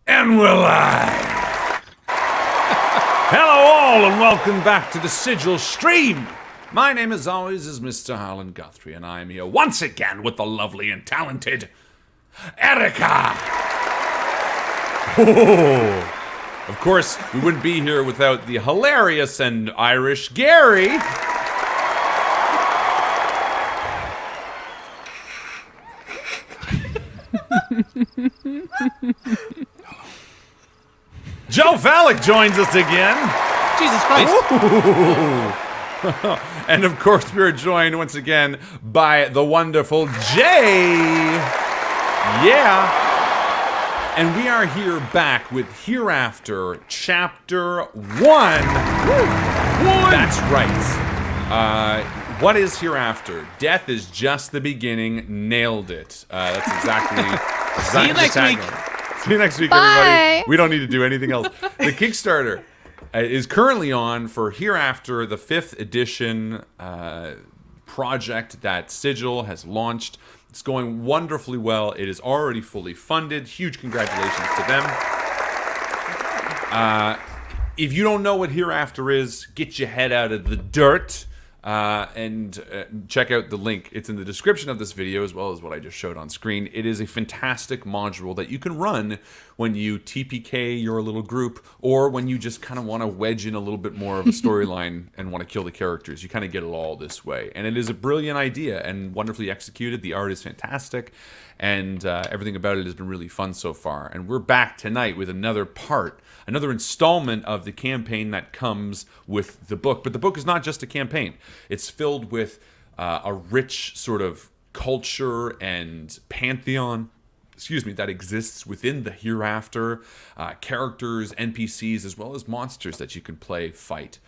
And we're live! Hello all, and welcome back to the Sigil stream! My name, as always, is Mr. Harlan Guthrie, and I am here once again with the lovely and talented Erica! Oh, of course, we wouldn't be here without the hilarious and Irish Gary! Joe Fallick joins us again. Jesus Christ. And of course, we're joined once again by the wonderful Jay. Yeah. And we are here back with Hereafter, Chapter 1. That's right. What is Hereafter? Death is just the beginning. Nailed it. That's exactly See you next week. See you next week, Bye. everybody. We don't need to do anything else. The Kickstarter is currently on for Hereafter, the 5th edition project that Sigil has launched. It's going wonderfully well. It is already fully funded. Huge congratulations to them. If you don't know what Hereafter is, get your head out of the dirt. And check out the link. It's in the description of this video as well as what I just showed on screen. It is a fantastic module that you can run when you TPK your little group or when you just kind of want to wedge in a little bit more of a storyline and want to kill the characters. You kind of get it all this way. And it is a brilliant idea and wonderfully executed. The art is fantastic and everything about it has been really fun so far. And we're back tonight with another part, another installment of the campaign that comes with the book. But the book is not just a campaign. It's filled with a rich sort of culture and pantheon, that exists within the Hereafter. Characters, NPCs, as well as monsters that you can play, fight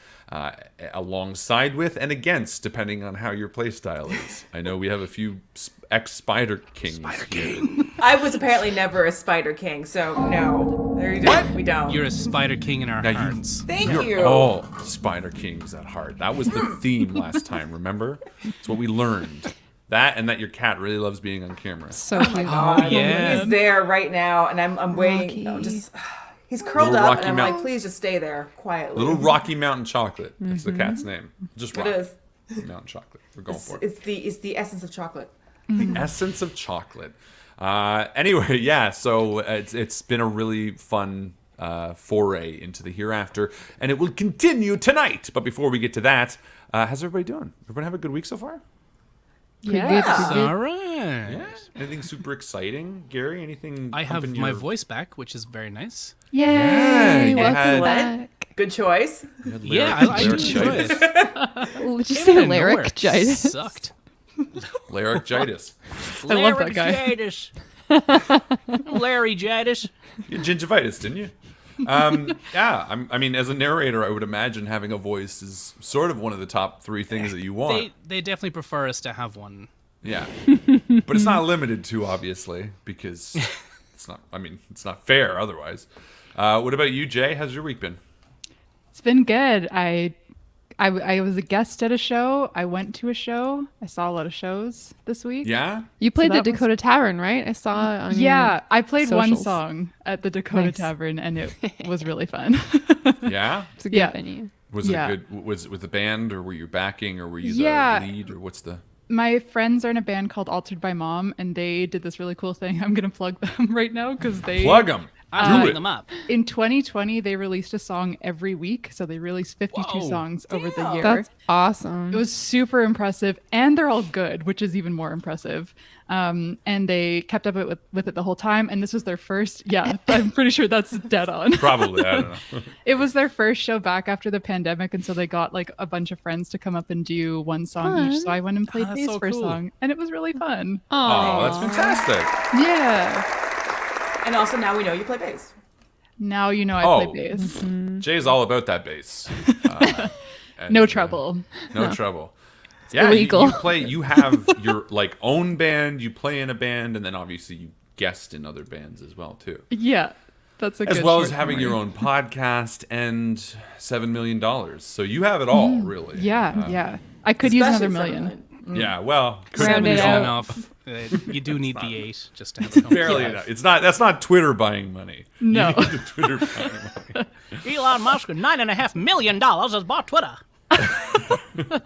alongside with and against, depending on how your playstyle is. I know we have a few ex-Spider Kings. Spider King. I was apparently never a Spider King, so no. There you go. We don't. You're a Spider King in our hearts. Thank You're you. all Spider Kings at heart. That was the theme last time, remember? It's what we learned. That and that your cat really loves being on camera. So cute. Yeah. He's there right now, and I'm waiting. No, just he's curled Little up, Rocky and I'm Mountain. like, please just stay there quietly. Little Rocky Mountain Chocolate. That's the cat's name. Just It Rocky is. Mountain Chocolate. We're going for it. It's the essence of chocolate. The essence of chocolate. Anyway, yeah, so it's been a really fun foray into the Hereafter, and it will continue tonight. But before we get to that, how's everybody doing? Everybody have a good week so far? Yeah. All right. Yeah. Anything super exciting? Gary, anything? I have pumping my your- voice back, which is very nice. Yeah, Yay! you Welcome had- back. Good choice. you had Yeah, I like laryngitis. choice. Did you Came say out of nowhere. laryngitis? Sucked. Laryngitis. I love that guy. Laryngitis. You had gingivitis, didn't you? Yeah, I mean, as a narrator, I would imagine having a voice is sort of one of the top 3 things that you want. They definitely prefer us to have one. Yeah, but it's not limited to, obviously, because it's not. I mean, it's not fair otherwise. What about you, Jay? How's your week been? It's been good. I was a guest at a show. I went to a show. I saw a lot of shows this week. Yeah, You played the that was- Dakota Tavern, right? I saw it on Yeah, I played one socials. song at the Dakota Nice. Tavern, and it was really fun. yeah. It's a good Yeah. venue. Was it Yeah. a good? Was it with the band, or were you backing, or were you the Yeah. lead, or what's the? My friends are in a band called Altered by Mom, and they did this really cool thing. I'm gonna plug them right now because they Plug them. I'm Do looking it. them up. in 2020 they released a song every week, so they released 52 Whoa. songs over the year. That's awesome. It was super impressive, and they're all good, which is even more impressive. And they kept up with it the whole time, and this was their first. Yeah, I'm pretty sure that's dead on. Probably. I don't know. It was their first show back after the pandemic, and so they got like a bunch of friends to come up and do one song each. Fun. So I went and played that's bass so for a cool. song, and it was really fun. Oh, that's fantastic. Yeah. And also now we know you play bass. Now you know I Oh. play bass. Jay's all about that bass. And, No trouble. No trouble. Yeah, illegal. You play. You have your like own band. You play in a band, and then obviously you guest in other bands as well too. Yeah, that's a As good well as short having your summary. own podcast and $7 million. So you have it all, really. Yeah, yeah. I could use another Especially million. Sunlight. Yeah. Well, Round it Soon out. enough. You do need the 8 just to have a Barely enough. It's not. That's not Twitter buying money. No. You need the Twitter buying money. Elon Musk with $9.5 million has bought Twitter.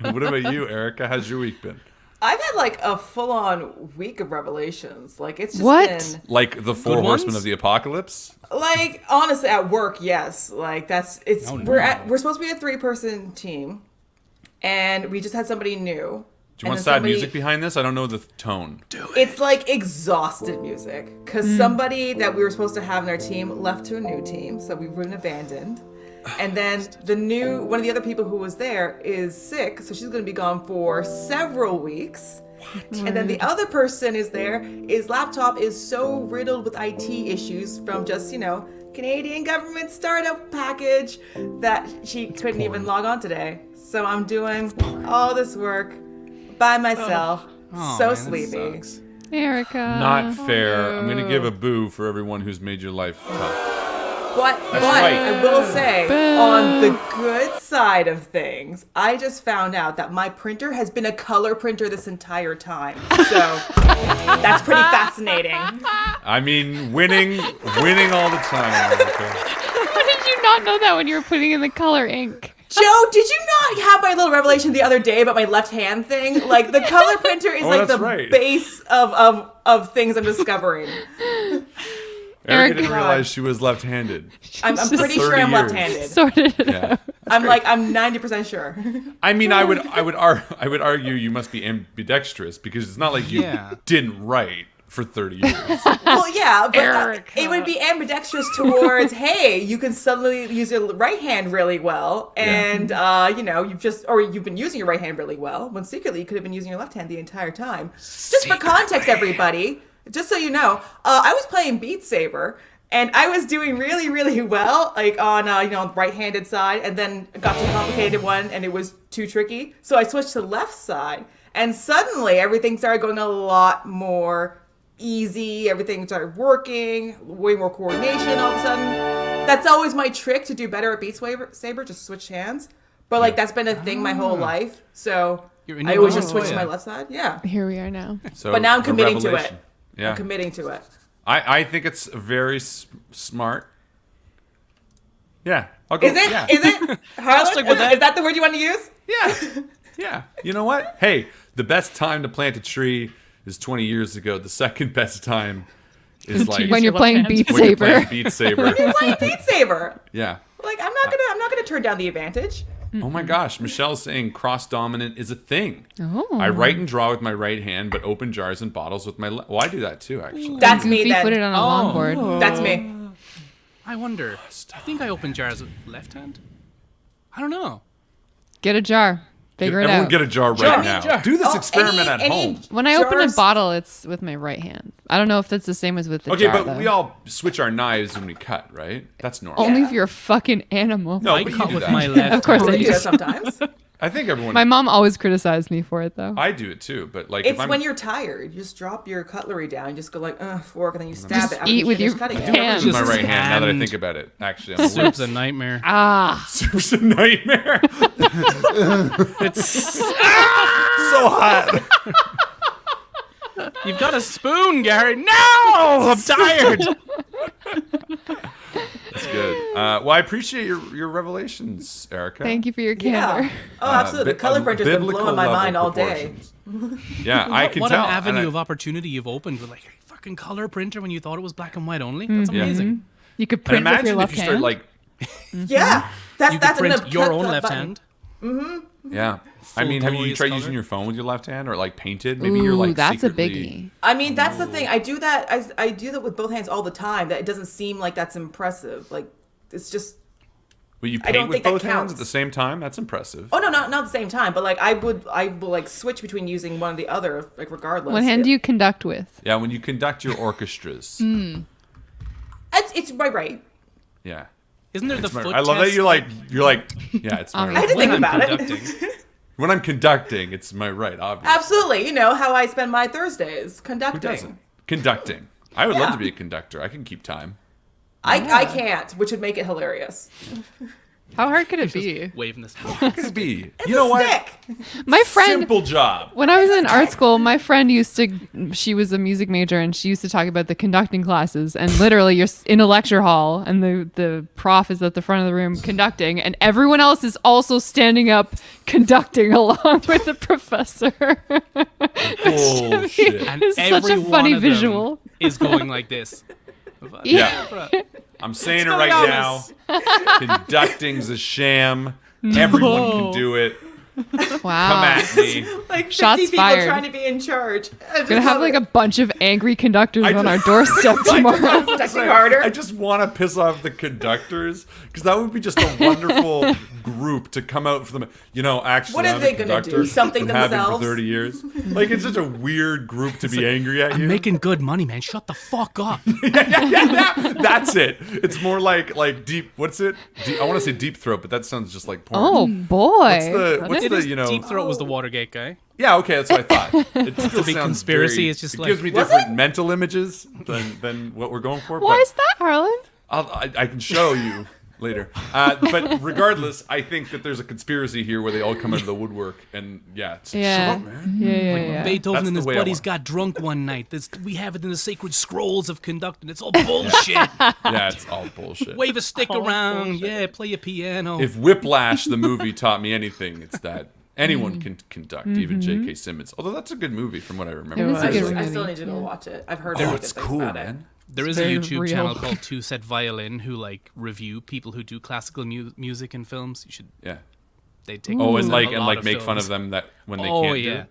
What about you, Erica? How's your week been? I've had like a full-on week of revelations. Like it's just What? been Like the four Good horsemen ones? of the apocalypse? like honestly at work, yes. Like it's Oh, no. we're supposed to be a 3-person team, and we just had somebody new. Do you want sad music behind this? I don't know the tone. It's like exhausted music because somebody that we were supposed to have in our team left to a new team, so we've been abandoned. And then one of the other people who was there is sick, so she's going to be gone for several weeks. And then the other person is there. His laptop is so riddled with IT issues from just, Canadian government startup package that she couldn't even log on today. So I'm doing all this work by myself. Oh, So man, that sleepy. sucks. Erica. Not fair. I'm going to give a boo for everyone who's made your life tough. But right. I will say, on the good side of things, I just found out that my printer has been a color printer this entire time. So that's pretty fascinating. I mean, winning all the time, Erica. How did you not know that when you were putting in the color ink? Joe, did you not have my little revelation the other day about my left hand thing? Like the color printer is like that's the right. base of things I'm discovering. Erica didn't God. realize she was left-handed. I'm pretty sure 30 I'm years. left-handed. Sorted it Yeah. out. I'm 90% sure. I mean, I would argue you must be ambidextrous because it's not like you Yeah. didn't write for 30 years. Well, yeah, but Erica. it would be ambidextrous towards, hey, you can suddenly use your right hand really well, and you've been using your right hand really well, when secretly you could have been using your left hand the entire time. Just for context, everybody, just so you know, I was playing Beat Saber, and I was doing really, really well, like on the right-handed side, and then it got to a complicated one, and it was too tricky, so I switched to the left side, and suddenly everything started going a lot more easy. Everything started working, way more coordination all of a sudden. That's always my trick to do better at Beat Saber, just switch hands. But like that's been a thing my whole life, so You're in I your always own just switch to way. my left side. Yeah, Here we are now. So but now I'm a committing to it. revelation. Yeah. I'm committing to it. I think it's very smart. Yeah. I'll go. Is it? Yeah. Is it? Harlan? stick with that. Is that the word you want to use? Yeah. Yeah. You know what? Hey, the best time to plant a tree is 20 years ago. The second best time is like When you're left playing hand. Beat when you're Saber. playing Beat Saber. You're playing Beat Saber. Yeah. Like I'm not gonna turn down the advantage. Oh my gosh, Michelle's saying cross dominant is a thing. Oh. I write and draw with my right hand, but open jars and bottles with my left. Well, I do that too, actually. That's me Goofy then. footed on a longboard. That's me. I wonder. I think I open jars with left hand. I don't know. Get a jar. Figure it Everyone out. get a jar right Jar. now. Jar. Do this Oh, experiment at any home. When I open a jars- bottle, it's with my right hand. I don't know if that's the same as with the Okay, jar, but though. we all switch our knives when we cut, right? That's normal. Only Yeah. if you're a fucking animal. No, I but you cut do with that. my left. Of course I hand. You do. do sometimes. I think everyone. My mom always criticized me for it, though. I do it too, but like It's if I'm, when you're tired. You just drop your cutlery down. You just go like, fork, and then you stab Just it. after eat you with finish your cutting it. hands. use my Just right hand now that I hand. think about it. Actually, I'm Soup's a nightmare. Ah. Soup's a nightmare. It's So hot. you've got a spoon, Gary. No, I'm tired. That's good. Well, I appreciate your revelations, Erica. Thanty you for your Yeah. candor. Oh, absolutely. The color printer's been biblical blowing my level mind all day. proportions. Yeah, I can what tell. an and avenue I- of opportunity you've opened with like a fucking color printer when you thought it was black and white only. That's amazing. You could And print with imagine your if left you start hand. like, Yeah, that's You could that's print another your cut own that left button. hand. yeah. I mean, have you glorious tried color. using your phone with your left hand or like painted? Maybe you're Ooh, like that's secretly... a biggie. I mean, that's the thing. I do that. I do that with both hands all the time. That it doesn't seem like that's impressive. Like it's just. But you I don't paint with think that both hands counts. at the same time? That's impressive. Oh no, not at the same time. But like I will like switch between using one or the other, like regardless. What hand do you conduct with? Yeah, when you conduct your orchestras. It's right. Yeah. Isn't there It's the my- foot I love that test? you're like, yeah, it's my Obviously. I right. didn't When think I'm about it. conducting. When I'm conducting, it's my right, obviously. Absolutely. You know how I spend my Thursdays Who conducting. doesn't? Conducting. I would love Yeah. to be a conductor. I can keep time. I can't, which would make it hilarious. How hard could it be? Waving this. Could it be? You know what? Stick. My friend, Simple job. when I was in art school, my friend she was a music major, and she used to talk about the conducting classes. And literally, you're in a lecture hall, and the prof is at the front of the room conducting, and everyone else is also standing up conducting along with the professor. Bullshit. And It's such every a funny one of them visual. is going like this. Yeah. I'm saying it right now. Conducting's a sham. Everyone can do it. Wow. Come at me. Like 50 Shots people fired. trying to be in charge. We're gonna have like a bunch of angry conductors on our doorstep tomorrow. Conducting harder. I just want to piss off the conductors because that would be just a wonderful group to come out for them. You know, actually, What are I'm they a gonna do? conductor. Something I've had been themselves? for 30 years. Like, it's such a weird group to be angry at you. I'm making good money, man. Shut the fuck up. yeah, that's it. It's more like deep. What's it? I want to say deep throat, but that sounds just like porn. Oh boy. What's It the is you know? Deep Throat was the Watergate guy. Yeah, okay, that's what I thought. It still big sounds conspiracy, very- it's just it like- gives me Was different mental images than what we're going for. Why but is that, Harlan? I can show you later. But regardless, I think that there's a conspiracy here where they all come out of the woodwork, and yeah, it's, Yeah. shut up, man. Yeah. Beethoven That's and the his way I buddies want. got drunk one night. We have it in the sacred scrolls of conducting. It's all bullshit. Yeah, it's all bullshit. Wave a stick All around. bullshit. Yeah, play a piano. If Whiplash, the movie, taught me anything, it's that anyone can conduct, even J.K. Simmons. Although that's a good movie from what I remember. It was a I, good still, I movie. still need to go watch it. I've heard Oh, really it's good things cool, about it. man. There is a very YouTube real. channel called Two Set Violin who like review people who do classical music in films. You should. Yeah. They take. Oh, notes and on like a lot make fun of films. them that when they Oh can't do yeah. it.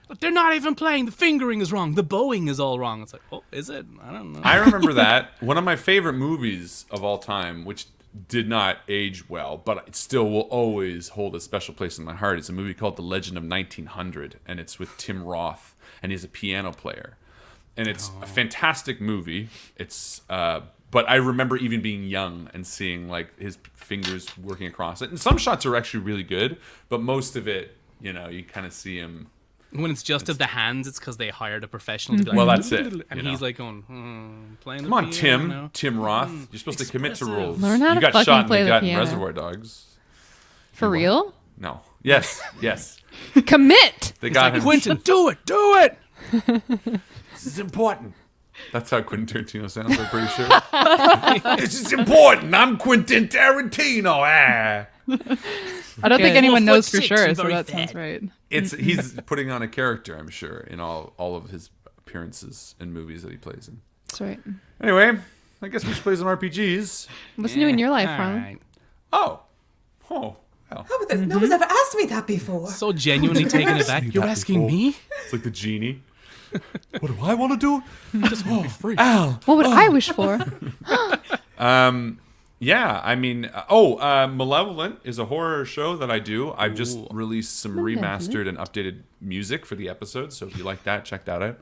But they're not even playing. The fingering is wrong. The bowing is all wrong. It's like, oh, is it? I don't know. I remember that. One of my favorite movies of all time, which did not age well, but it still will always hold a special place in my heart, is a movie called The Legend of 1900, and it's with Tim Roth, and he's a piano player. And it's a fantastic movie. It's but I remember even being young and seeing like his fingers working across it. And some shots are actually really good, but most of it, you know, you kind of see him. When it's just of the hands, it's because they hired a professional to be like, Well, that's it, and you he's know. like going, playing. Come on, the Tim. piano. Tim Roth. You're supposed to commit to expressive. rules. Learn how you to got fucking shot in play the the gut in piano. Reservoir Dogs. For real? No. Yes. Yes. Commit. They got him. Quentin, do it, do it. This is important. That's how Quentin Tarantino sounds, I'm pretty sure. This is important. I'm Quentin Tarantino. Ah. I don't think Good. anyone Well, knows for 4'6" sure, and so very that fat. sounds right. He's putting on a character, I'm sure, in all of his appearances in movies that he plays in. That's right. Anyway, I guess we should play some RPGs. What's new in your life, All Harlan? right. Oh. Well. How about this? No one's ever asked me that before. So genuinely taken aback. You're that asking before. me? It's like the genie. What do I want to do? Just want to be free. Al. What would I wish for? Yeah, I mean, Malevolent is a horror show that I do. I've just released some remastered and updated music for the episodes, so if you like that, check that out.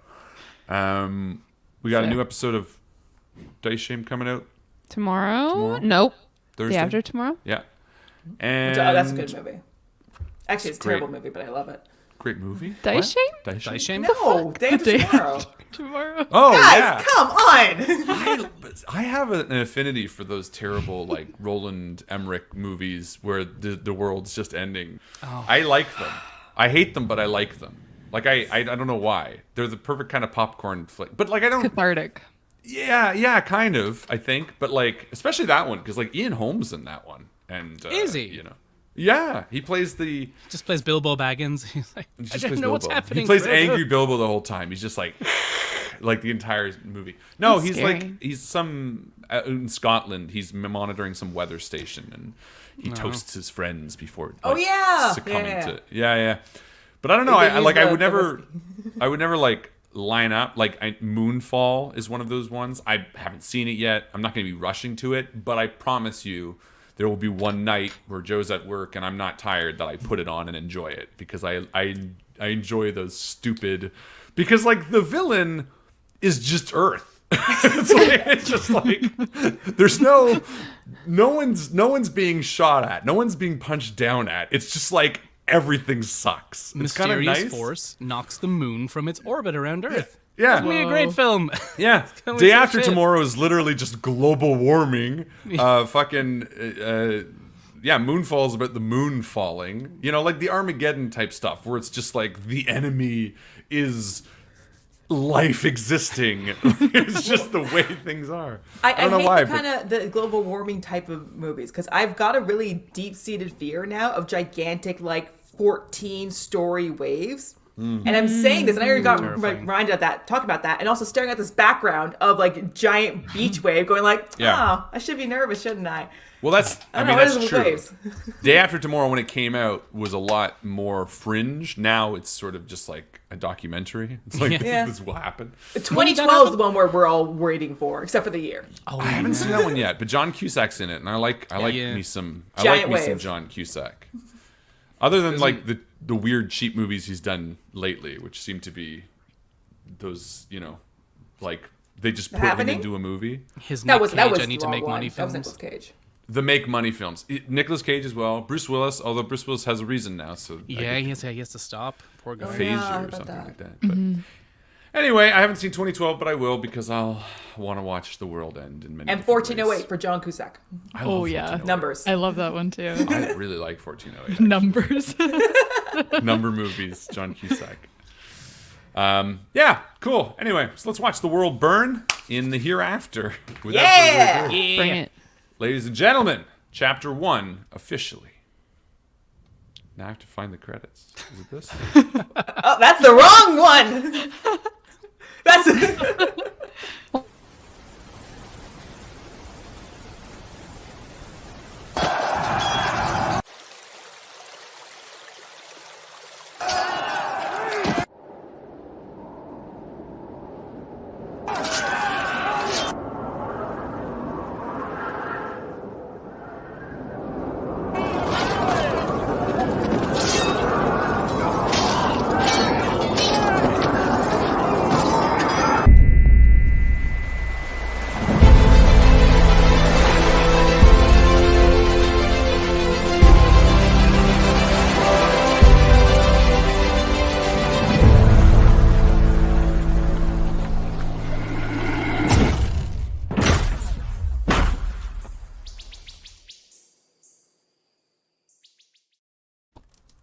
We got a new episode of Dice Shame coming out Tomorrow? Nope. Thursday. Day after tomorrow? Yeah. And Oh, that's a good movie. Actually, it's a Great. terrible movie, but I love it. Great movie. Dice What? Shame? Dice Shame? Dice Shame? No, day after tomorrow. Tomorrow. Oh, Guys, yeah. come on. I have an affinity for those terrible, like, Roland Emmerich movies where the world's just ending. Oh. I like them. I hate them, but I like them. Like, I don't know why. They're the perfect kind of popcorn flick. But, like, I don't... Cathartic. Yeah, kind of, I think. But, like, especially that one, because, like, Ian Holm's in that one. And Is he? You know. Yeah, he plays the... Just plays Bilbo Baggins. He's like, He I just don't plays know what's Bilbo. happening. He plays Frodo. angry Bilbo the whole time. He's just like the entire movie. No, That's he's scary. like he's some in Scotland. He's monitoring some weather station, and he toasts his friends before. Oh, like, yeah. succumbing Yeah. to yeah. But I don't know. They I use like. I the- would the never. I would never like line up. Like Moonfall is one of those ones. I haven't seen it yet. I'm not going to be rushing to it, but I promise you. There will be one night where Joe's at work and I'm not tired that I put it on and enjoy it because I enjoy those stupid because like the villain is just Earth. it's just like there's no one's being shot at, no one's being punched down at. It's just like everything sucks. It's kind of Mysterious nice. force knocks the moon from its orbit around Earth. Yeah. It's gonna be a great film. Yeah. Come Day with some After shit. Tomorrow is literally just global warming. Moonfall is about the moon falling. You know, like the Armageddon type stuff, where it's just like the enemy is life existing. It's just the way things are. I don't know hate why, the kind of the global warming type of movies because I've got a really deep-seated fear now of gigantic, like 14-story waves. And I'm saying this, and I already got reminded of that, talk about that, and also staring at this background of like giant beach wave, going like, oh, I should be nervous, shouldn't I? Well, that's What true. waves? Day After Tomorrow, when it came out, was a lot more fringe. Now it's sort of just like a documentary. It's like this will happen. 2012 is the one where we're all waiting for, except for the year. I haven't seen that one yet, but John Cusack's in it, and I like me some John Cusack. Other than like the weird cheap movies he's done lately, which seem to be those, you know, like they just put him into a movie. His That Nick was Cage, the I need to wrong make one. money That was films. Nicolas Cage. The make money films. Nicolas Cage as well. Bruce Willis, although Bruce Willis has a reason now, so Yeah, he has to stop. Poor guy. Phaser or something like that. But anyway, I haven't seen 2012, but I will because I'll want to watch The World End in many And different 1408 ways. for John Cusack. I love Oh, yeah. 1408. Numbers. I love that one too. I really like 1408. Numbers. Number movies, John Cusack. Yeah, cool. Anyway, so let's watch the world burn in the hereafter. Without further ado. Yeah. Bring it. Ladies and gentlemen, Chapter 1, officially. Now I have to find the credits. Is it this? Oh, that's the wrong one. That's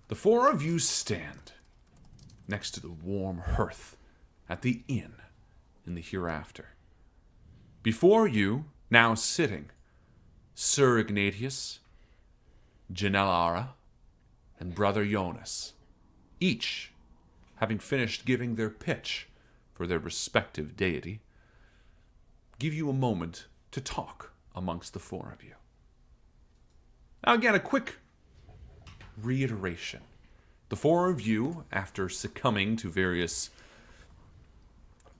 The four of you stand next to the warm hearth at the inn in the hereafter. Before you, now sitting, Sir Ignatius, Janelara, and Brother Jonas, each having finished giving their pitch for their respective deity, give you a moment to talk amongst the four of you. Now again, a quick reiteration. The four of you, after succumbing to various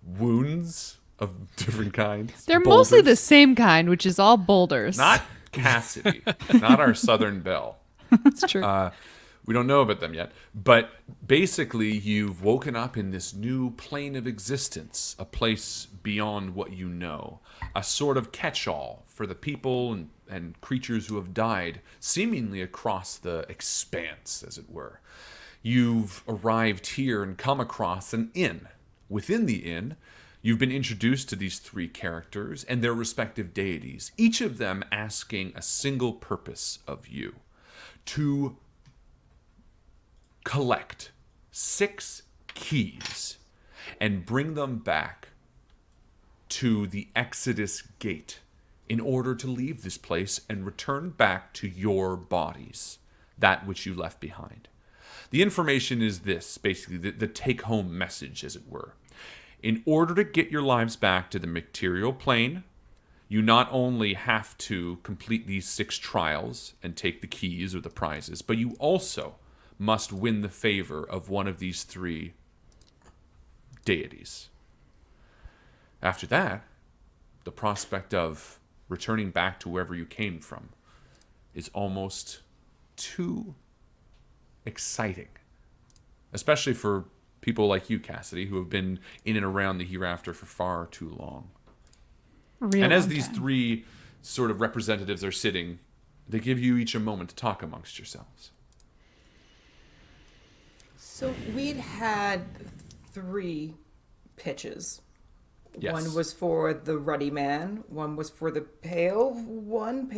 wounds of different kinds. They're mostly the boulders. same kind, which is all boulders. Not Cassidy, not our Southern Belle. That's true. We don't know about them yet. But basically, you've woken up in this new plane of existence, a place beyond what you know, a sort of catch-all for the people and creatures who have died, seemingly across the expanse, as it were. You've arrived here and come across an inn. Within the inn, you've been introduced to these three characters and their respective deities, each of them asking a single purpose of you: to collect 6 keys and bring them back to the Exodus Gate in order to leave this place and return back to your bodies, that which you left behind. The information is this, basically, the take-home message, as it were. In order to get your lives back to the material plane, you not only have to complete these 6 trials and take the keys or the prizes, but you also must win the favor of one of these 3 deities. After that, the prospect of returning back to wherever you came from is almost too exciting, especially for people like you, Cassidy, who have been in and around the hereafter for far too long. And as these 3 sort of representatives are sitting, they give you each a moment to talk amongst yourselves. So we'd had 3 pitches. Yes. One was for the ruddy man, one was for the pale one,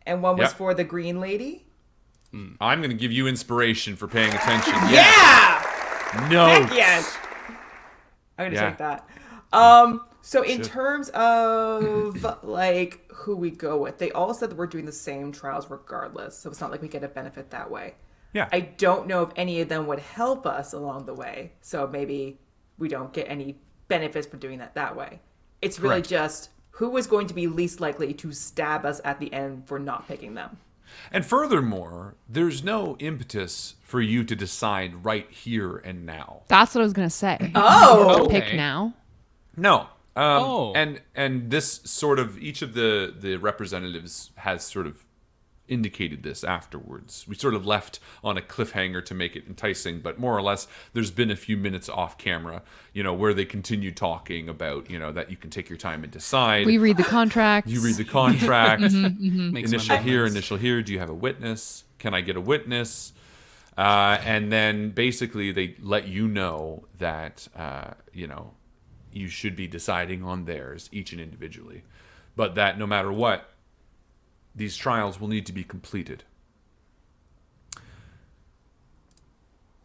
and one was Yep. for the green lady. I'm going to give you inspiration for paying attention. Yeah! No. Heck yes! I'm gonna Yeah. take that. So in terms of like who we go with, they all said that we're doing the same trials regardless. So it's not like we get a benefit that way. Yeah. I don't know if any of them would help us along the way. So maybe we don't get any benefits for doing that way. It's really Correct. just who is going to be least likely to stab us at the end for not picking them. And furthermore, there's no impetus for you to decide right here and now. That's what I was gonna say. Oh! Pick Okay. now. No. Oh. And this sort of, each of the representatives has sort of indicated this afterwards. We sort of left on a cliffhanger to make it enticing, but more or less there's been a few minutes off camera, where they continue talking about, that you can take your time and decide. We read the contract. You read the contract. Makes my Initial here, amendments. initial here. Do you have a witness? Can I get a witness? And then basically they let you know that, you should be deciding on theirs, each and individually. But that no matter what, these trials will need to be completed.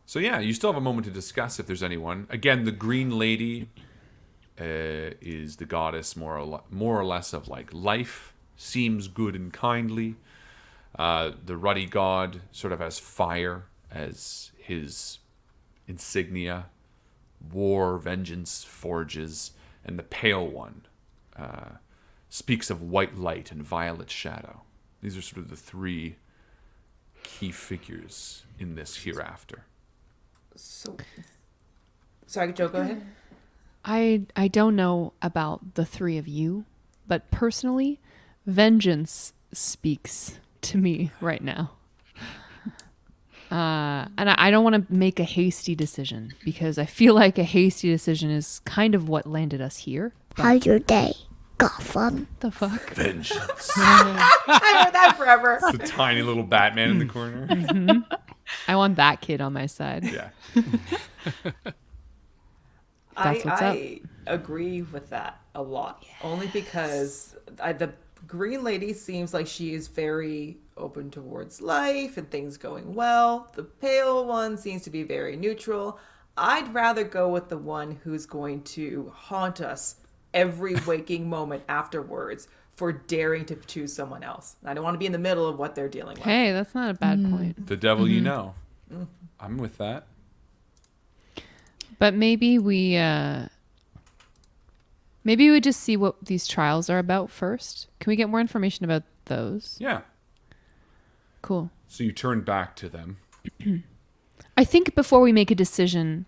So yeah, you still have a moment to discuss if there's anyone. Again, the green lady is the goddess more or less of like life, seems good and kindly. The ruddy god sort of has fire as his insignia. War, vengeance, forges, and the pale one speaks of white light and violet shadow. These are sort of the three key figures in this hereafter. So, sorry, Joe, go ahead. I don't know about the three of you, but personally, vengeance speaks to me right now. And I don't want to make a hasty decision because I feel like a hasty decision is kind of what landed us here. How's your day, Gotham? The fuck? Vengeance. I heard that forever. The tiny little Batman in the corner. I want that kid on my side. Yeah. That's what's up. I agree with that a lot. Only because the green lady seems like she is very open towards life and things going well. The pale one seems to be very neutral. I'd rather go with the one who's going to haunt us every waking moment afterwards for daring to choose someone else. I don't want to be in the middle of what they're dealing with. Hey, that's not a bad point. The devil you know. I'm with that. But maybe we just see what these trials are about first. Can we get more information about those? Yeah. Cool. So you turn back to them. I think before we make a decision,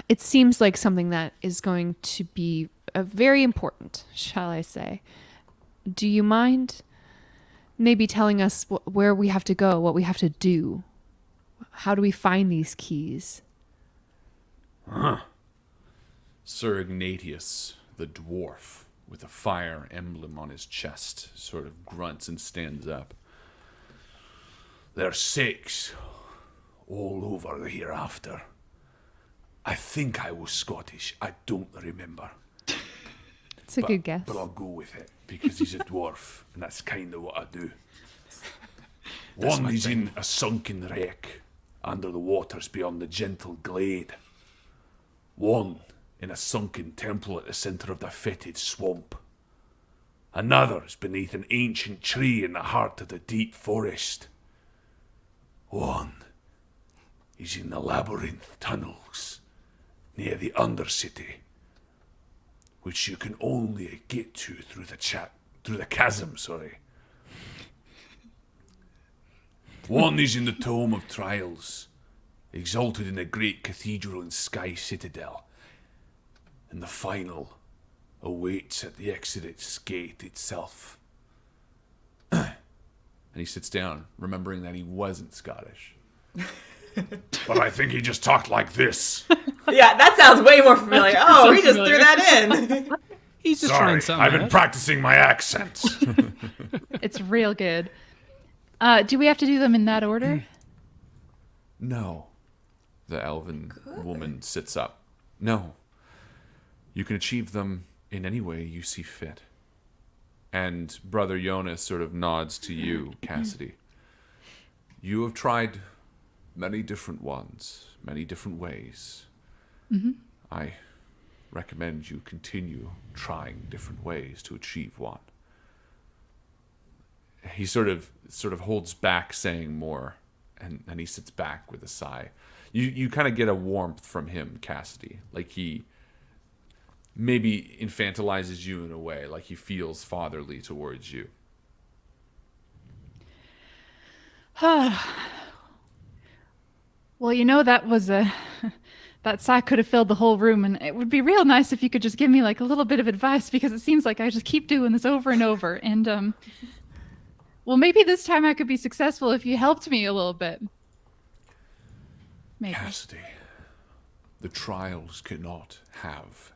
it seems like something that is going to be very important, shall I say. Do you mind maybe telling us where we have to go, what we have to do? How do we find these keys? Sir Ignatius, the dwarf, with a fire emblem on his chest, sort of grunts and stands up. There's 6 all over the hereafter. I think I was Scottish. I don't remember. It's a good guess. But I'll go with it because he's a dwarf, and that's kind of what I do. One is in a sunken wreck under the waters beyond the gentle glade. One in a sunken temple at the centre of the fetid swamp. Another is beneath an ancient tree in the heart of the deep forest. One is in the labyrinth tunnels near the Undercity, which you can only get to through the chasm. One is in the Tome of Trials, exalted in the great cathedral in Sky Citadel, and the final awaits at the Exodus gate itself. And he sits down, remembering that he wasn't Scottish. But I think he just talked like this. Yeah, that sounds way more familiar. Oh, he just familiar. threw that in. He's just Sorry, trying something I've been out. practicing my accent. It's real good. Do we have to do them in that order? No. The elven woman sits up. No. You can achieve them in any way you see fit. And Brother Jonas sort of nods to you, Cassidy. You have tried many different ones, many different ways. I recommend you continue trying different ways to achieve one. He sort of holds back saying more, and he sits back with a sigh. You kind of get a warmth from him, Cassidy. Like he maybe infantilizes you in a way, like he feels fatherly towards you. Well, that was that sack could have filled the whole room, and it would be real nice if you could just give me like a little bit of advice, because it seems like I just keep doing this over and over. And well, maybe this time I could be successful if you helped me a little bit. Maybe. Cassidy, the trials cannot have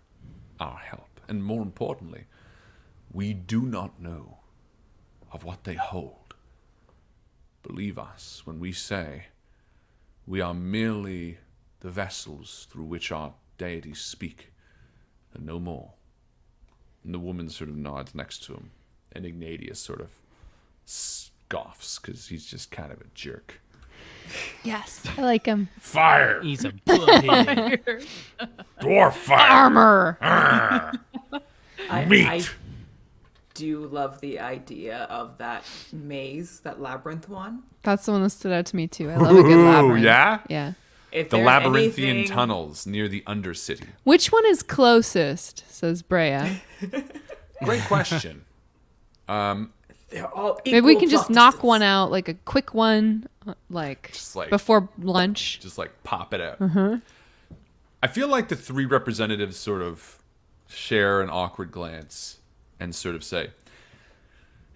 our help, and more importantly, we do not know of what they hold. Believe us when we say we are merely the vessels through which our deities speak, and no more. And the woman sort of nods next to him, and Ignatius sort of scoffs because he's just kind of a jerk. Yes, I like him. Fire! He's a bully. Dwarf fire! Armor. Meat! I do love the idea of that maze, that labyrinth one. That's the one that stood out to me too. I love a good labyrinth. Yeah? Yeah. If The there's labyrinthian anything- tunnels near the Undercity. Which one is closest? Says Brea. Great question. They're all Maybe we equal can just drop knock distance. one out, like a quick one, like Just like- before lunch. Just like pop it out. I feel like the three representatives sort of share an awkward glance and sort of say,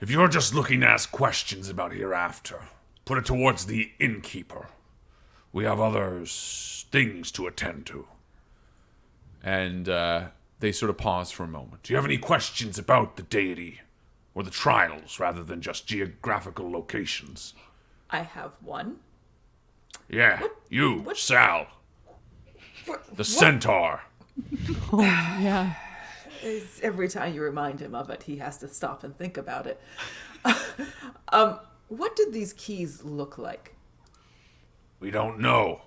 if you're just looking to ask questions about Hereafter, put it towards the innkeeper. We have things to attend to. And they sort of pause for a moment. Do you have any questions about the deity or the trials rather than just geographical locations? I have one. Yeah, you, Sal, the centaur. Yeah. Every time you remind him of it, he has to stop and think about it. What did these keys look like? We don't know.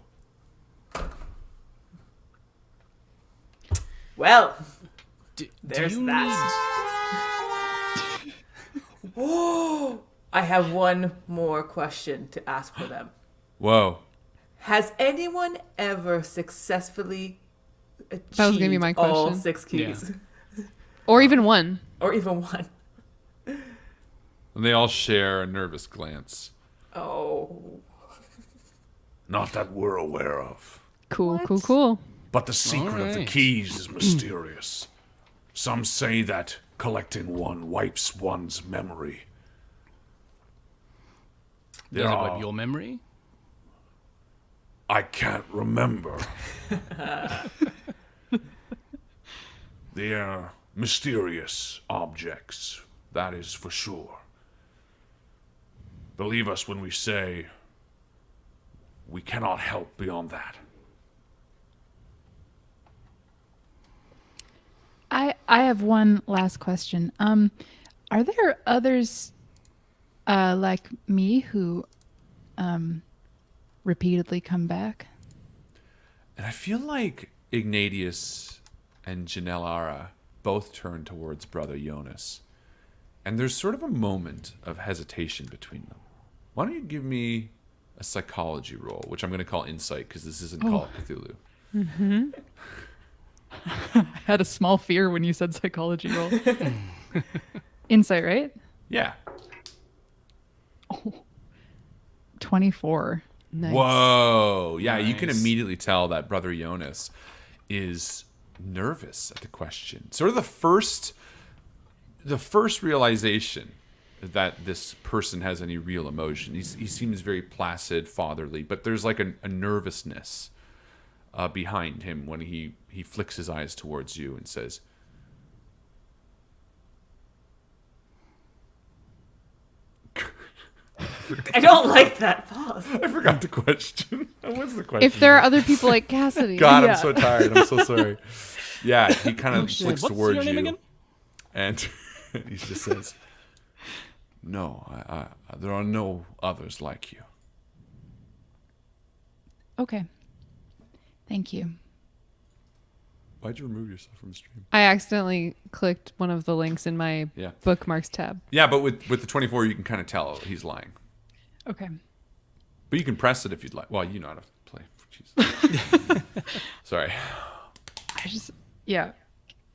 Well, Do there's you that. Oh, I have one more question to ask for them. Whoa. Has anyone ever successfully achieved That was gonna be my all question. 6 keys? Or even one. Or even one? And they all share a nervous glance. Oh. Not that we're aware of. Cool. But the secret of the Alright. keys is mysterious. Some say that collecting one wipes one's memory. Does it Yeah. wipe your memory? I can't remember. They are mysterious objects, that is for sure. Believe us when we say we cannot help beyond that. I have one last question. Are there others like me who repeatedly come back? And I feel like Ignatius and Janelara both turn towards Brother Jonas. And there's sort of a moment of hesitation between them. Why don't you give me a psychology roll, which I'm going to call insight because this isn't Call of Cthulhu. I had a small fear when you said psychology roll. Insight, right? Yeah. 24. Nice. Whoa. Yeah, you can Nice. immediately tell that Brother Jonas is nervous at the question. Sort of the first realization that this person has any real emotion. He seems very placid, fatherly, but there's like a nervousness behind him when he flicks his eyes towards you and says, I don't like that pause. I forgot the question. What's the question? If there are other people like Cassidy. God, Yeah. I'm so tired. I'm so sorry. Yeah, he kind of flicks What's towards your name you. again? And he just says, No, there are no others like you. Okay. Thank you. Why'd you remove yourself from the stream? I accidentally clicked one of the links in my Yeah. bookmarks tab. Yeah, but with the 24, you can kind of tell he's lying. Okay. But you can press it if you'd like. Well, you know how to play. Jeez. Sorry.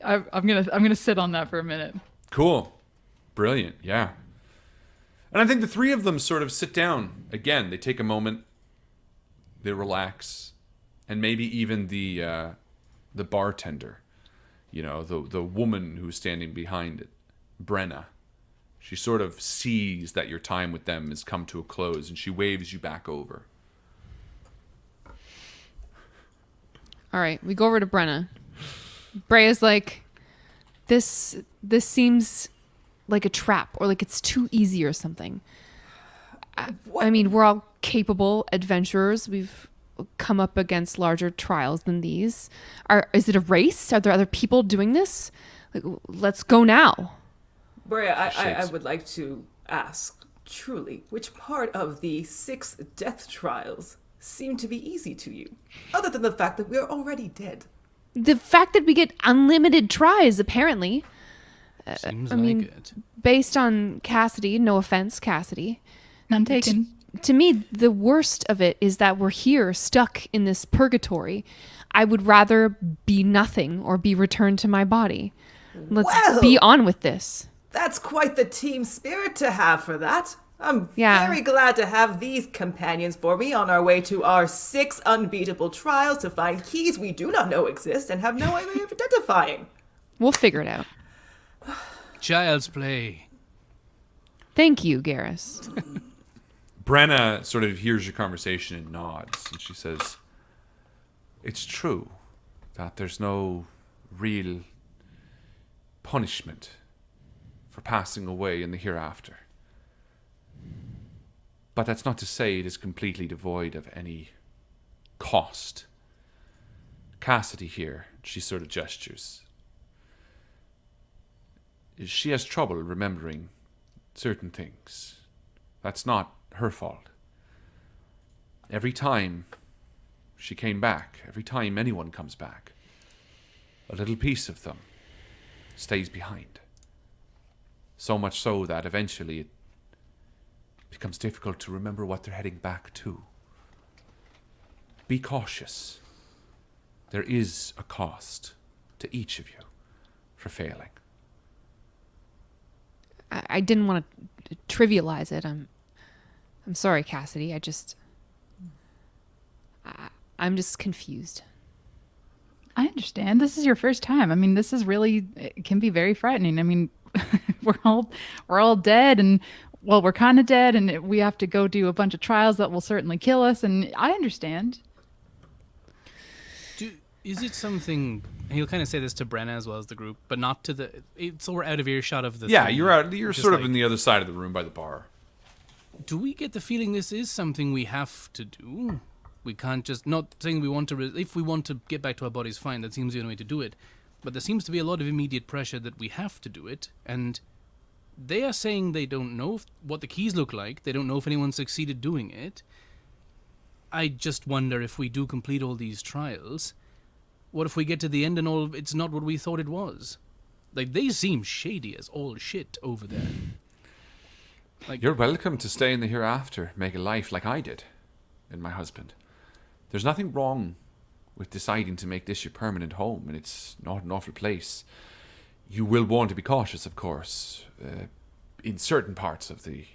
I'm gonna sit on that for a minute. Cool. Brilliant. Yeah. And I think the three of them sort of sit down. Again, they take a moment. They relax. And maybe even the bartender, you know, the woman who's standing behind it, Brenna, she sort of sees that your time with them has come to a close, and she waves you back over. All right, we go over to Brenna. Brea's like, this seems like a trap, or like it's too easy or something. I mean, we're all capable adventurers. We've come up against larger trials than these. Is it a race? Are there other people doing this? Like, let's go now. Brea, I would like to ask, truly, which part of the 6 death trials seem to be easy to you, other than the fact that we're already dead? The fact that we get unlimited tries, apparently. Seems I like mean, it. based on Cassidy, no offense, Cassidy. None taken. To me, the worst of it is that we're here, stuck in this purgatory. I would rather be nothing or be returned to my body. Let's be on with this. That's quite the team spirit to have for that. I'm Yeah. very glad to have these companions for me on our way to our 6 unbeatable trials to find keys we do not know exist and have no way of identifying. We'll figure it out. Child's play. Thank you, Garrus. Brenna sort of hears your conversation and nods, and she says, "It's true that there's no real punishment for passing away in the hereafter. But that's not to say it is completely devoid of any cost. Cassidy here," she sort of gestures, "she has trouble remembering certain things. That's not her fault. Every time she came back, every time anyone comes back, a little piece of them stays behind. So much so that eventually it becomes difficult to remember what they're heading back to. Be cautious. There is a cost to each of you for failing." I didn't want to trivialize it. I'm sorry, Cassidy. I'm just confused. I understand. This is your first time. I mean, this is really, it can be very frightening. I mean, we're all dead, and well, we're kind of dead, and we have to go do a bunch of trials that will certainly kill us, and I understand. Is it something? He'll kind of say this to Brenna as well as the group, but not to the. So we're out of earshot of the. Yeah, three. you're Just sort of like, in the other side of the room by the bar. Do we get the feeling this is something we have to do? We can't just, not saying we want to, if we want to get back to our bodies, fine, that seems the only way to do it. But there seems to be a lot of immediate pressure that we have to do it, and they are saying they don't know what the keys look like, they don't know if anyone succeeded doing it. I just wonder if we do complete all these trials, what if we get to the end and all, it's not what we thought it was? Like, they seem shady as all shit over there. Like, You're welcome to stay in the hereafter, make a life like I did, and my husband. There's nothing wrong with deciding to make this your permanent home, and it's not an awful place. You will want to be cautious, of course, in certain parts of the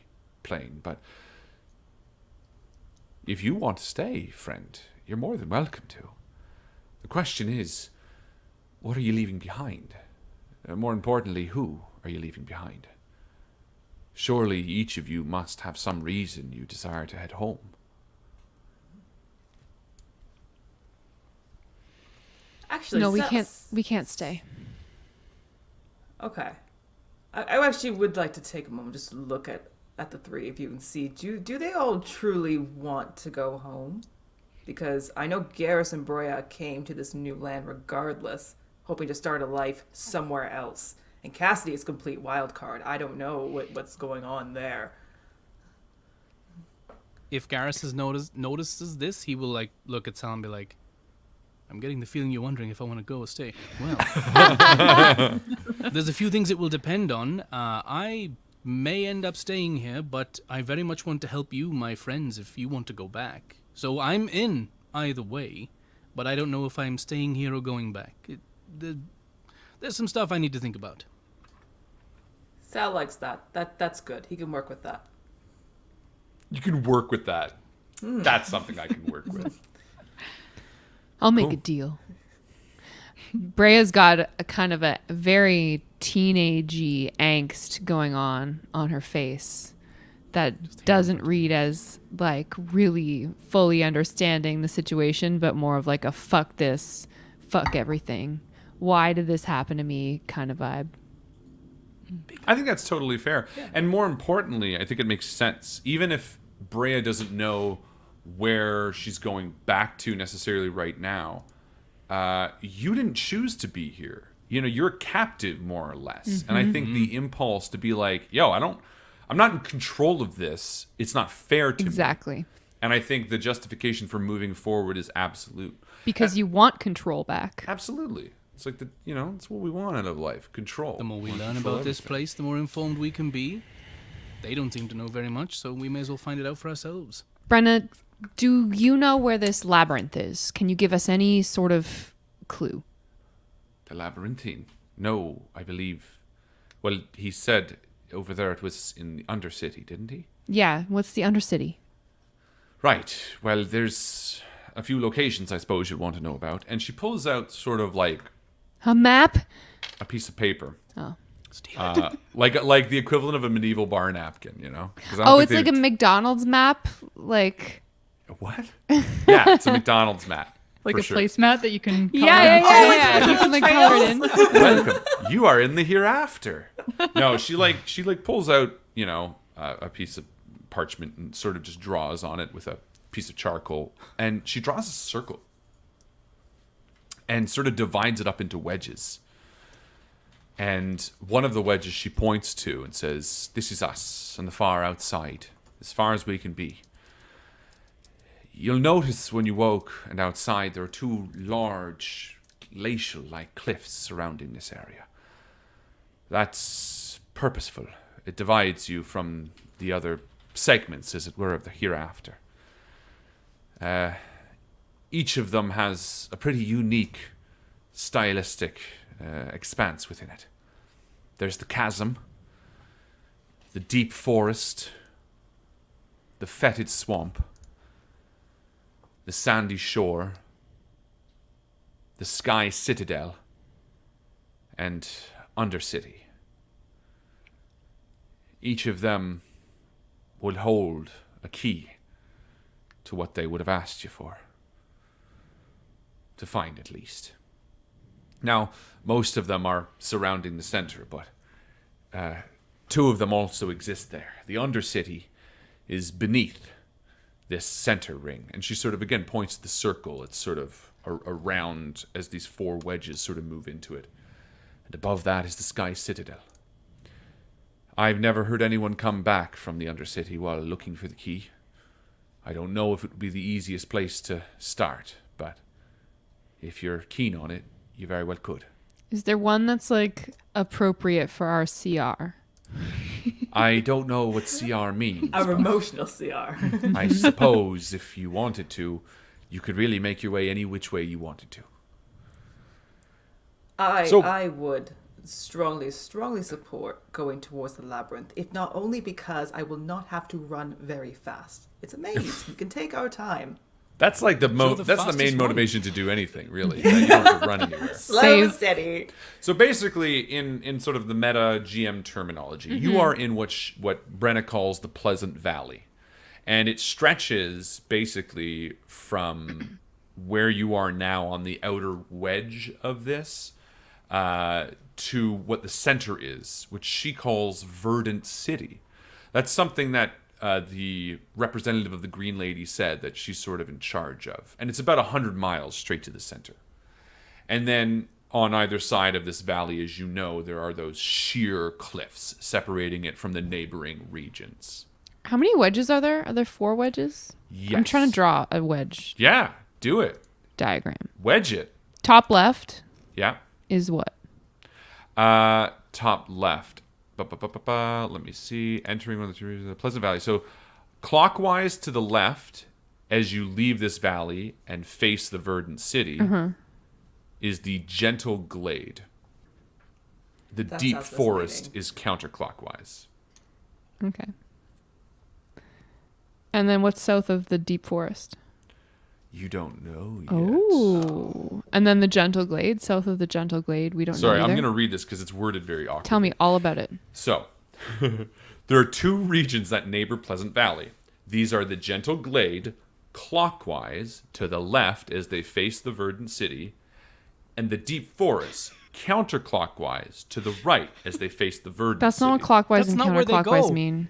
plane, but if you want to stay, friend, you're more than welcome to. The question is, what are you leaving behind? More importantly, who are you leaving behind? Surely each of you must have some reason you desire to head home. Actually, No, we can't stay. Okay. I actually would like to take a moment just to look at the three of you and see, do they all truly want to go home? Because I know Garrus and Brea came to this new land regardless, hoping to start a life somewhere else. And Cassidy is a complete wild card. I don't know what's going on there. If Garrus notices this, he will like look at Sal and be like, I'm getting the feeling you're wondering if I want to go or stay. Well, there's a few things it will depend on. I may end up staying here, but I very much want to help you, my friends, if you want to go back. So I'm in either way, but I don't know if I'm staying here or going back. There's some stuff I need to think about. Sal likes that. That's good. He can work with that. You can work with that. That's something I can work with. I'll make a deal. Brea's got a kind of a very teenagey angst going on her face that doesn't read as like really fully understanding the situation, but more of like a fuck this, fuck everything. Why did this happen to me kind of vibe. I think that's totally fair. Yeah. And more importantly, I think it makes sense. Even if Brea doesn't know where she's going back to necessarily right now, you didn't choose to be here. You know, you're captive more or less. Mm-hmm. And I think the impulse to be like, yo, I'm not in control of this. It's not fair to me. Exactly. And I think the justification for moving forward is absolute. Because you want control back. Absolutely. It's like it's what we want out of life. Control. The more we learn about everything. this place, the more informed we can be. They don't seem to know very much, so we may as well find it out for ourselves. Brenna, do you know where this labyrinth is? Can you give us any sort of clue? The labyrinthine? No, I believe. Well, he said over there it was in the Undercity, didn't he? Yeah, what's the Undercity? Right. Well, there's a few locations I suppose you'd want to know about. And she pulls out sort of like a map? A piece of paper. Oh. Like the equivalent of a medieval bar napkin, you know? Oh, it's like a McDonald's map? Like... What? Yeah, it's a McDonald's map. Like a sure. placemat that you can color yeah. You can like color it in. Welcome. You are in the hereafter. No, she pulls out, a piece of parchment and sort of just draws on it with a piece of charcoal, and she draws a circle and sort of divides it up into wedges. And one of the wedges she points to and says, "This is us on the far outside, as far as we can be. You'll notice when you woke and outside there are two large glacial-like cliffs surrounding this area. That's purposeful. It divides you from the other segments, as it were, of the hereafter. Each of them has a pretty unique stylistic expanse within it. There's the chasm, the deep forest, the fetid swamp, the sandy shore, the sky citadel, and Undercity. Each of them will hold a key to what they would have asked you for. To find, at least. Now, most of them are surrounding the center, but two of them also exist there. The Undercity is beneath this center ring, and she sort of again points to the circle. It's sort of around as these four wedges sort of move into it. And above that is the sky citadel. I've never heard anyone come back from the Undercity while looking for the key. I don't know if it would be the easiest place to start, but if you're keen on it, you very well could. Is there one that's like appropriate for our CR? I don't know what CR means. Our emotional CR. I suppose if you wanted to, you could really make your way any which way you wanted to. I would strongly support going towards the labyrinth, if not only because I will not have to run very fast. It's a maze. We can take our time. That's like that's the main motivation to do anything, really. That you don't have to run anywhere. Slow and steady. So basically, in sort of the meta GM terminology, you are in what Brenna calls the Pleasant Valley. And it stretches basically from where you are now on the outer wedge of this to what the center is, which she calls Verdant City. That's something that the representative of the Green Lady said that she's sort of in charge of. And it's about 100 miles straight to the center. And then on either side of this valley, as you know, there are those sheer cliffs separating it from the neighboring regions. How many wedges are there? Are there 4 wedges? Yes. I'm trying to draw a wedge Yeah, do it. diagram. Wedge it. Top left Yeah. is what? Top left. Let me see. Entering one of the 2 regions of the Pleasant Valley. So clockwise to the left, as you leave this valley and face the verdant city, is the gentle glade. The That deep sounds forest misleading. is counterclockwise. Okay. And then what's south of the deep forest? You don't know yet. Oh. And then the gentle glade, south of the gentle glade, we don't Sorry, know I'm either. going to read this because it's worded very awkwardly. Tell me all about it. So, there are 2 regions that neighbor Pleasant Valley. These are the gentle glade, clockwise to the left as they face the verdant city, and the deep forest, counterclockwise to the right as they face the verdant That's city. not what clockwise That's and not where they counterclockwise go. mean.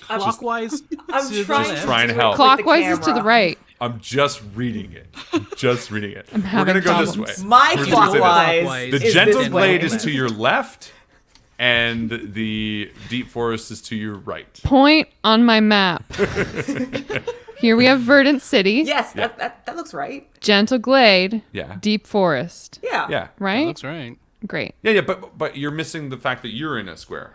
Clockwise. I'm to the trying left. to Trying to do it help. with the Clockwise is to the camera. right. I'm just reading it. We're having going to go this problems. way. My We're just gonna say this. clockwise The is gentle this glade way. is to your left, and the deep forest is to your right. Point on my map. Here we have verdant city, Yes, that looks right. gentle glade, Yeah. deep forest. Yeah. Yeah. Right? Looks right. Great. Yeah, but you're missing the fact that you're in a square,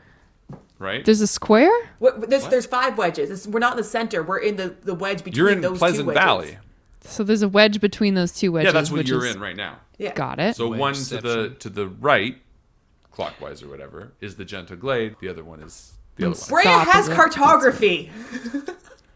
right? There's a square? There's 5 wedges. We're not in the center. We're in the wedge between You're in those 2 Pleasant wedges. Valley. So there's a wedge between those 2 wedges. Yeah, that's what which you're is- in right now. Yeah. Got it. So one to Wedgeception. the right, clockwise or whatever, is the gentle glade. The other one is the other one. Brea has Opposite. cartography.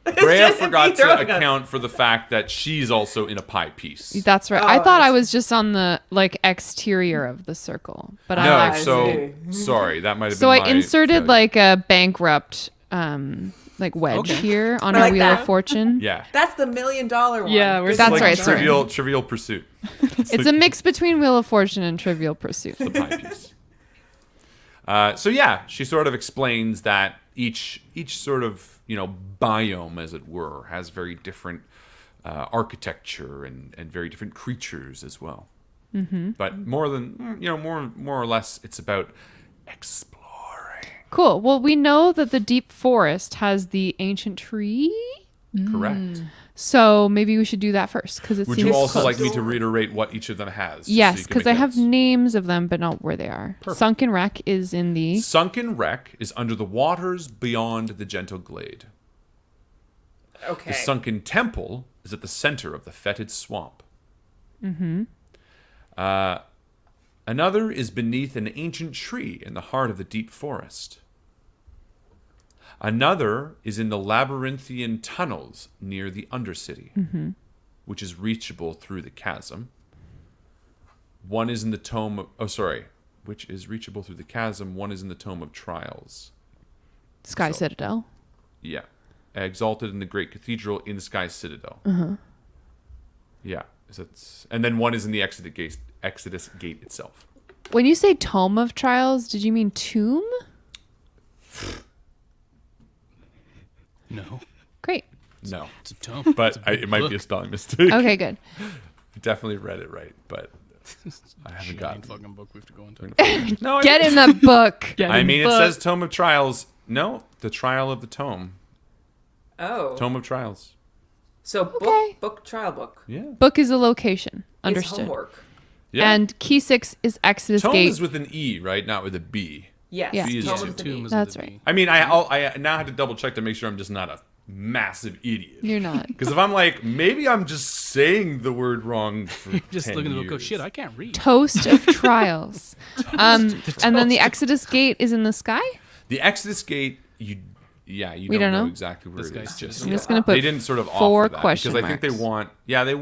Brea just forgot be throwing to us. account for the fact that she's also in a pie piece. That's right. I Oh, thought I I was just on the exterior of the circle, but No, I'm I actually. so see. sorry, that might have So been I my inserted failure. a bankrupt wedge Okay. here on I our like wheel that. of fortune. Yeah. That's the $1 million one. Yeah, we're That's Like right, sorry. Trivial Pursuit. It's a mix between Wheel of Fortune and Trivial Pursuit. The pie piece. So yeah, she sort of explains that each sort of biome, as it were, has very different architecture and very different creatures as well. Mm-hmm. But more than more or less, it's about exploring. Cool. Well, we know that the deep forest has the ancient tree. Correct. So maybe we should do that first because it Would seems you also close. like me to reiterate what each of them has? just so Yes, you can because make I have notes? names of them, but not where they are. Sunken Wreck is in the. Sunken Wreck is under the waters beyond the gentle glade. Okay. The Sunken Temple is at the center of the fetid swamp. Mm-hmm. Another is beneath an ancient tree in the heart of the deep forest. Another is in the labyrinthian tunnels near the Undercity, which is reachable through the chasm. One is in the Tome of... which is reachable through the chasm. One is in the Tome of Trials. Sky So- Citadel. Yeah. Exalted in the Great Cathedral in the Sky Citadel. Yeah. And then one is in the Exodus Gate itself. When you say Tome of Trials, did you mean tomb? No. Great. No. It's a tome. But it might be a spelling mistake. Okay, good. I definitely read it right, but I haven't Giant gotten fucking book we have to go into. No, Get in the book. I mean, it says Tome of Trials. No, the Trial of the Tome. Oh. Tome of Trials. So Okay. book, trial book. Yeah. Book is a location. It's Understood. homework. Yeah. And key 6 is Exodus Tome Gate. is with an E, right? Not with a B. Yes. Yeah. B is Tome two. with the Tomb B. is That's with a right. B. I mean, I now had to double check to make sure I'm just not a massive idiot. You're not. Because if I'm like, maybe I'm just saying the word wrong for Just 10 looking at the book, go, years. shit, I can't read. Toast of Trials. And then the Exodus Gate is in the sky? The Exodus Gate, you We don't don't know know? exactly where This it guy's is. just- I'm just going to put They didn't sort of 4 offer that question because I think they marks.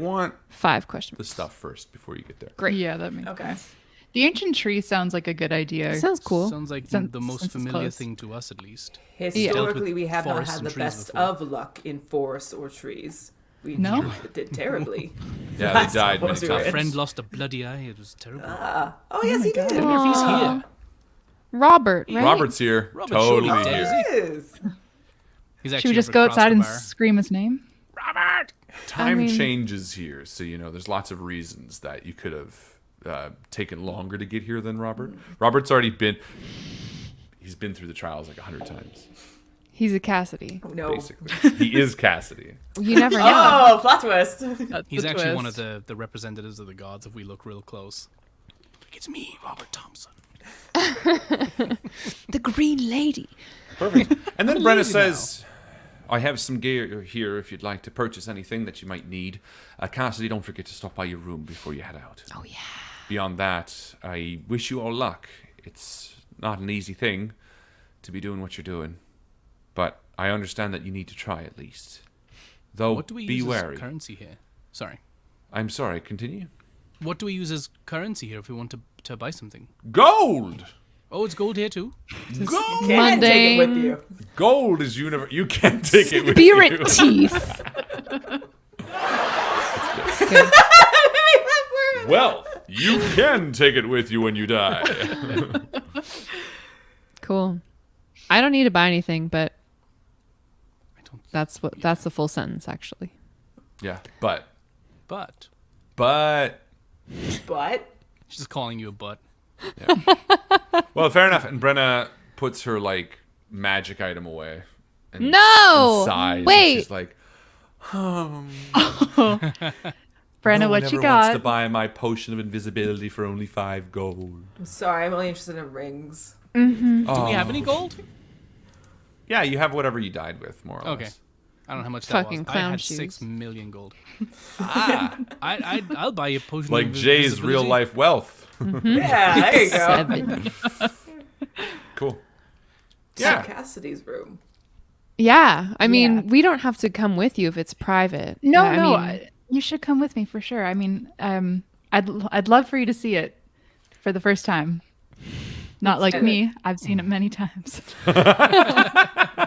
want 5 question the marks. stuff first before you get there. Great. Yeah, that makes Okay. sense. The ancient tree sounds like a good idea. Sounds cool. Sounds like Since- the most since it's familiar close. thing to us, at least. Historically, with we have not forests had and the trees best before. of luck in forests or trees. We No? did terribly. Yeah, Last they died time many was we were times. in. Friend lost a bloody eye. It was terrible. Oh, yes, he did. I wonder if he's here. Robert, right? Robert's here. Robert totally surely here. dead. He is. He's Should actually we just over go across outside the and bar. scream his name? Time I mean- changes here, so there's lots of reasons that you could have taken longer to get here than Robert. Robert's already been. He's been through the trials like 100 times. He's a Cassidy. Oh, no. Basically, he is Cassidy. You never know. Oh, plot twist. He's actually one of the representatives of the gods if we look real close. Like, it's me, Robert Thompson. The Green Lady. Perfect. And then Brenna Lady says, I have some gear here if you'd like to purchase anything that you might need. Cassidy, don't forget to stop by your room before you head out. Oh, yeah. Beyond that, I wish you all luck. It's not an easy thing to be doing what you're doing, but I understand that you need to try at least. Though, What do we be use wary. as currency here? Sorry. I'm sorry, continue. What do we use as currency here if we want to buy something? Gold! Oh, it's gold here too? Gold! Can take it with Mundane. you. Gold is universe. You can't take it with Spirit you. teeth. Wealth. You can take it with you when you die. Cool. I don't need to buy anything, but that's the full sentence actually. Yeah, but But But she's just calling you a butt. well, fair enough. And Brenna puts her like magic item away. And, No! and sighs, and Wait. she's like, Brenna, no one what you ever wants to got? buy my potion of invisibility for only 5 gold. I'm sorry, I'm only interested in rings. Do we have any gold? Yeah, you have whatever you died with, more or Okay. less. I don't know how much Fucking that was. I clown had shoes. 6 million gold. Ah, I'll buy you a potion like of Jay's invisibility. real life wealth. Yeah, there you go. 7. Cool. Yeah. Yeah. Cassidy's room. Yeah, I mean, Yeah. we don't have to come with you if it's private. No, I no, mean, you should come with me for sure. I mean, I'd love for you to see it for the first time. Not like And- me. I've seen it many times.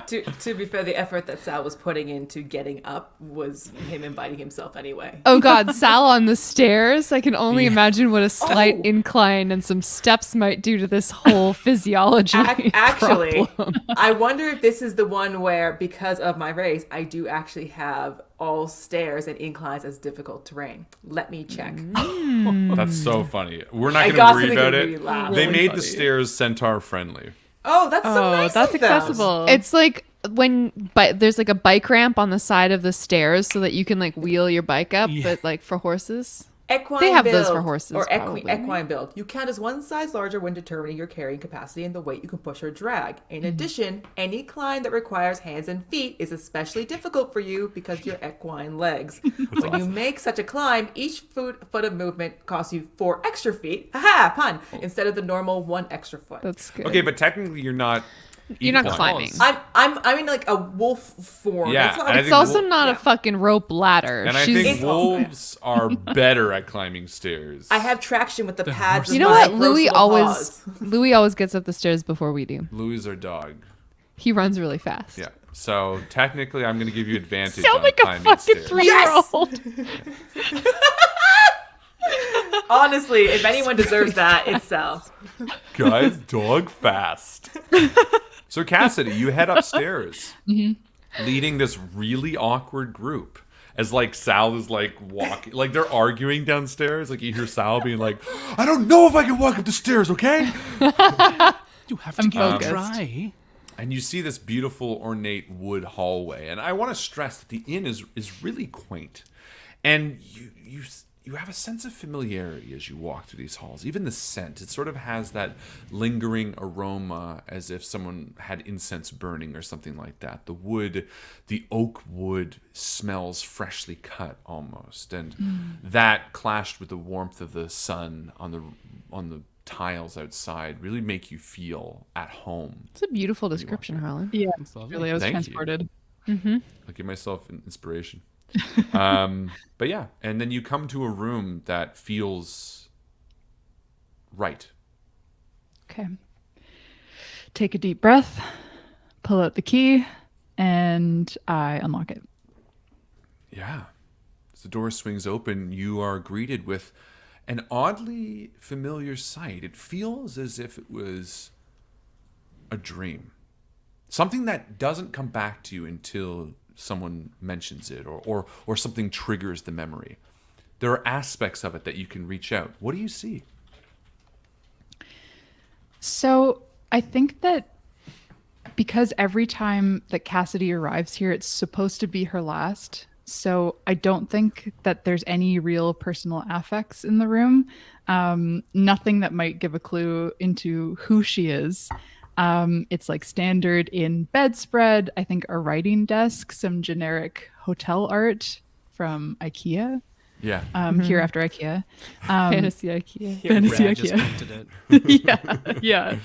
To be fair, the effort that Sal was putting into getting up was him inviting himself anyway. Oh God, Sal on the stairs. I can only imagine what a slight Oh. incline and some steps might do to this whole physiology. Actually, problem. I wonder if this is the one where, because of my race, I do actually have all stairs and inclines as difficult terrain. Let me check. That's so funny. We're not I going got to worry something about to it. really laugh. They Really made funny. the stairs centaur friendly. Oh, that's so nice. that's of them. accessible. It's like there's like a bike ramp on the side of the stairs so that you can like wheel your bike up, Yeah. but like for horses. Equine They have build, those for horses, or probably. equine build. You count as one size larger when determining your carrying capacity and the weight you can push or drag. In addition, any climb that requires hands and feet is especially difficult for you because of your equine legs. When you make such a climb, each foot of movement costs you 4 extra feet. Haha, pun! Instead of the normal 1 extra foot. That's good. Okay, but technically you're not. You're not equine. climbing. I'm in like a wolf form. Yeah, That's not and I It's think also wolf- not yeah. a fucking rope ladder. And I She's- think wolves are better at climbing stairs. I have traction with the pads. you of know my what? Louis graceful always paws. Louis always gets up the stairs before we do. Louis is our dog. He runs really fast. Yeah. So technically, I'm going to give you advantage Sound on like a climbing fucking stairs. 3-year-old. Honestly, if anyone deserves that, it's Sal. Guys, dog fast. So Cassidy, you head upstairs, leading this really awkward group. As like Sal is like walking, like they're arguing downstairs. Like you hear Sal being like, "I don't know if I can walk up the stairs, okay?" You have to I'm give it a focused. try. And you see this beautiful ornate wood hallway. And I want to stress that the inn is really quaint. And you have a sense of familiarity as you walk through these halls. Even the scent, it sort of has that lingering aroma as if someone had incense burning or something like that. The wood, the oak wood smells freshly cut almost. And that clashed with the warmth of the sun on the tiles outside really make you feel at home. It's a beautiful description, Harlan. Yeah, It's lovely. really, I was Thank you. transported. I'll give myself an inspiration. But yeah, and then you come to a room that feels right. Okay. Take a deep breath, pull out the key, and I unlock it. Yeah. As the door swings open, you are greeted with an oddly familiar sight. It feels as if it was a dream. Something that doesn't come back to you until someone mentions it or something triggers the memory. there are aspects of it that you can reach out. What do you see? So I think that because every time that Cassidy arrives here, it's supposed to be her last. So I don't think that there's any real personal affects in the room. Nothing that might give a clue into who she is. It's like standard in bedspread, I think a writing desk, some generic hotel art from IKEA. Yeah. Hereafter IKEA. Fantasy IKEA. Fantasy Brad just IKEA. printed it. Yeah.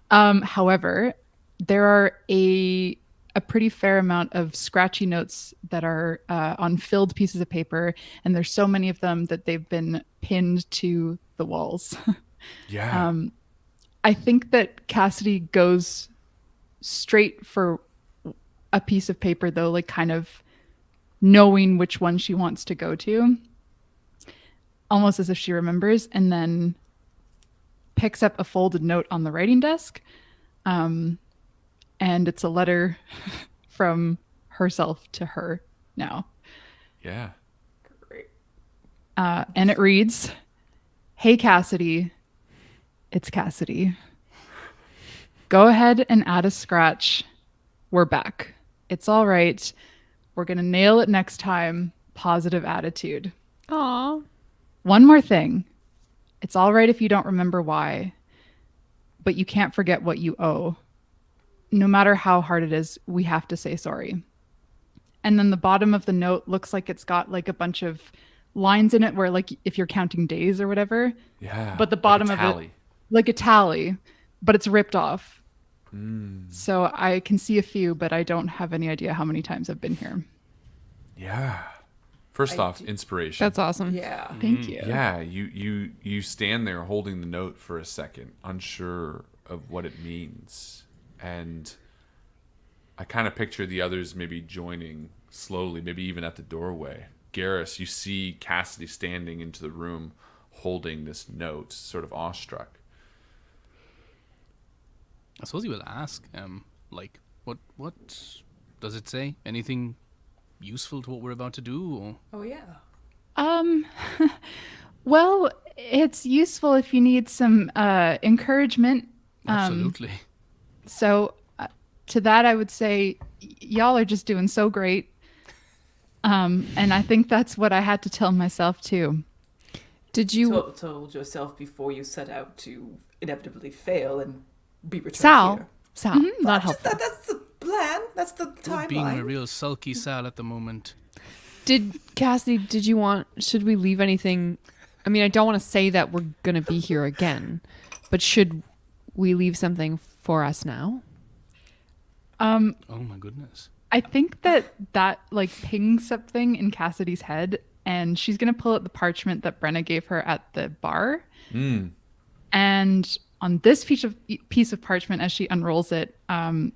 However, there are a pretty fair amount of scratchy notes that are on filled pieces of paper, and there's so many of them that they've been pinned to the walls. Yeah. I think that Cassidy goes straight for a piece of paper, though, like kind of knowing which one she wants to go to, almost as if she remembers, and then picks up a folded note on the writing desk. And it's a letter from herself to her now. Yeah. Great. And it reads, "Hey, Cassidy. It's Cassidy. Go ahead and add a scratch. We're back. It's all right. We're going to nail it next time. Positive attitude. Aw. One more thing. It's all right if you don't remember why, but you can't forget what you owe. No matter how hard it is, we have to say sorry." And then the bottom of the note looks like it's got like a bunch of lines in it where, like, if you're counting days or whatever. Yeah. But the bottom like a of tally. it, like a tally, but it's ripped off. So I can see a few, but I don't have any idea how many times I've been here. Yeah. First off, inspiration. That's awesome. Yeah. Thank you. Yeah, you stand there holding the note for a second, unsure of what it means. And I kind of picture the others maybe joining slowly, maybe even at the doorway. Garrus, you see Cassidy standing into the room holding this note, sort of awestruck. I suppose you will ask, like, what does it say? Anything useful to what we're about to do? Or? Oh yeah. Well, it's useful if you need some encouragement. Absolutely. So to that, I would say y'all are just doing so great. And I think that's what I had to tell myself too. Did you, Told yourself before you set out to inevitably fail and be returned Sal? here. Sal, Not helpful. That's the plan. That's the You're being a timeline. real sulky Sal at the moment. Did you want, should we leave anything? I mean, I don't want to say that we're going to be here again, but should we leave something for us now? Oh my goodness. I think that like pings something in Cassidy's head, and she's going to pull out the parchment that Brenna gave her at the bar. And on this piece of parchment, as she unrolls it, I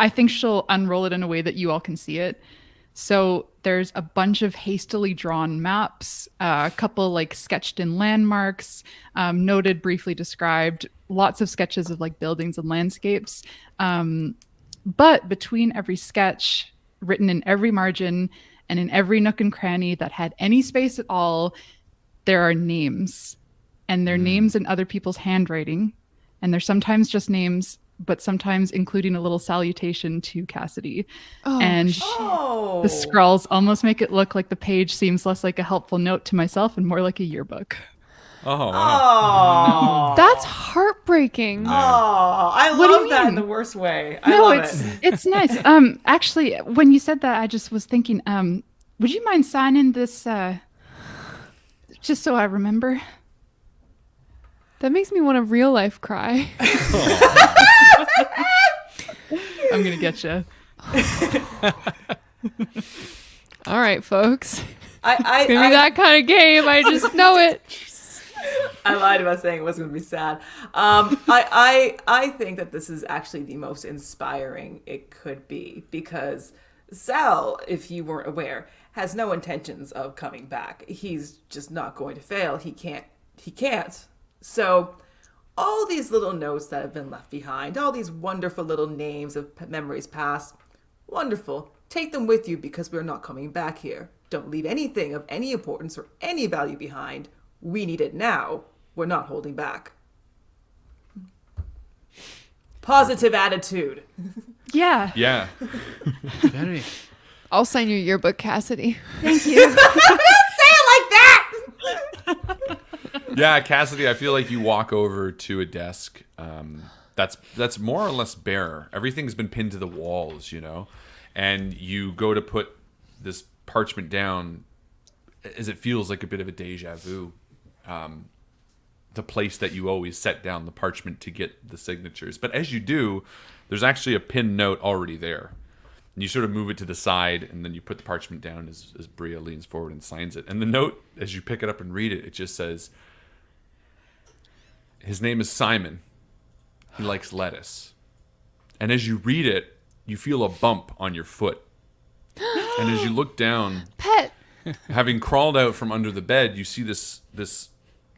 think she'll unroll it in a way that you all can see it. So there's a bunch of hastily drawn maps, a couple like sketched in landmarks, noted, briefly described, lots of sketches of like buildings and landscapes. But between every sketch, written in every margin and in every nook and cranny that had any space at all, there are names. And they're names in other people's handwriting. And they're sometimes just names, but sometimes including a little salutation to Cassidy. And Oh. the scrawls almost make it look like the page seems less like a helpful note to myself and more like a yearbook. Oh, wow. Oh. That's heartbreaking. Oh, I What do you love that in mean? the worst way. I No, love it's nice. Actually, when you said that, I just was thinking, would you mind signing this, just so I remember? That makes me want to real life cry. I'm gonna get you. All right, folks. It's I, gonna be that kind of game. I just know it. I lied about saying it wasn't going to be sad. I think that this is actually the most inspiring it could be, because Sal, if you weren't aware, has no intentions of coming back. He's just not going to fail. He can't. So all these little notes that have been left behind, all these wonderful little names of memories past, wonderful. Take them with you, because we're not coming back here. Don't leave anything of any importance or any value behind. We need it now. We're not holding back. Positive attitude. Yeah. Yeah. Very. I'll sign your yearbook, Cassidy. Thank you. Yeah, Cassidy, I feel like you walk over to a desk that's more or less bare. Everything's been pinned to the walls, you know? And you go to put this parchment down as it feels like a bit of a deja vu. The place that you always set down the parchment to get the signatures. But as you do, there's actually a pinned note already there. And you sort of move it to the side, and then you put the parchment down as Bria leans forward and signs it. And the note, as you pick it up and read it, it just says, his name is Simon. He likes lettuce. And as you read it, you feel a bump on your foot. And as you look down, Pet. having crawled out from under the bed, you see this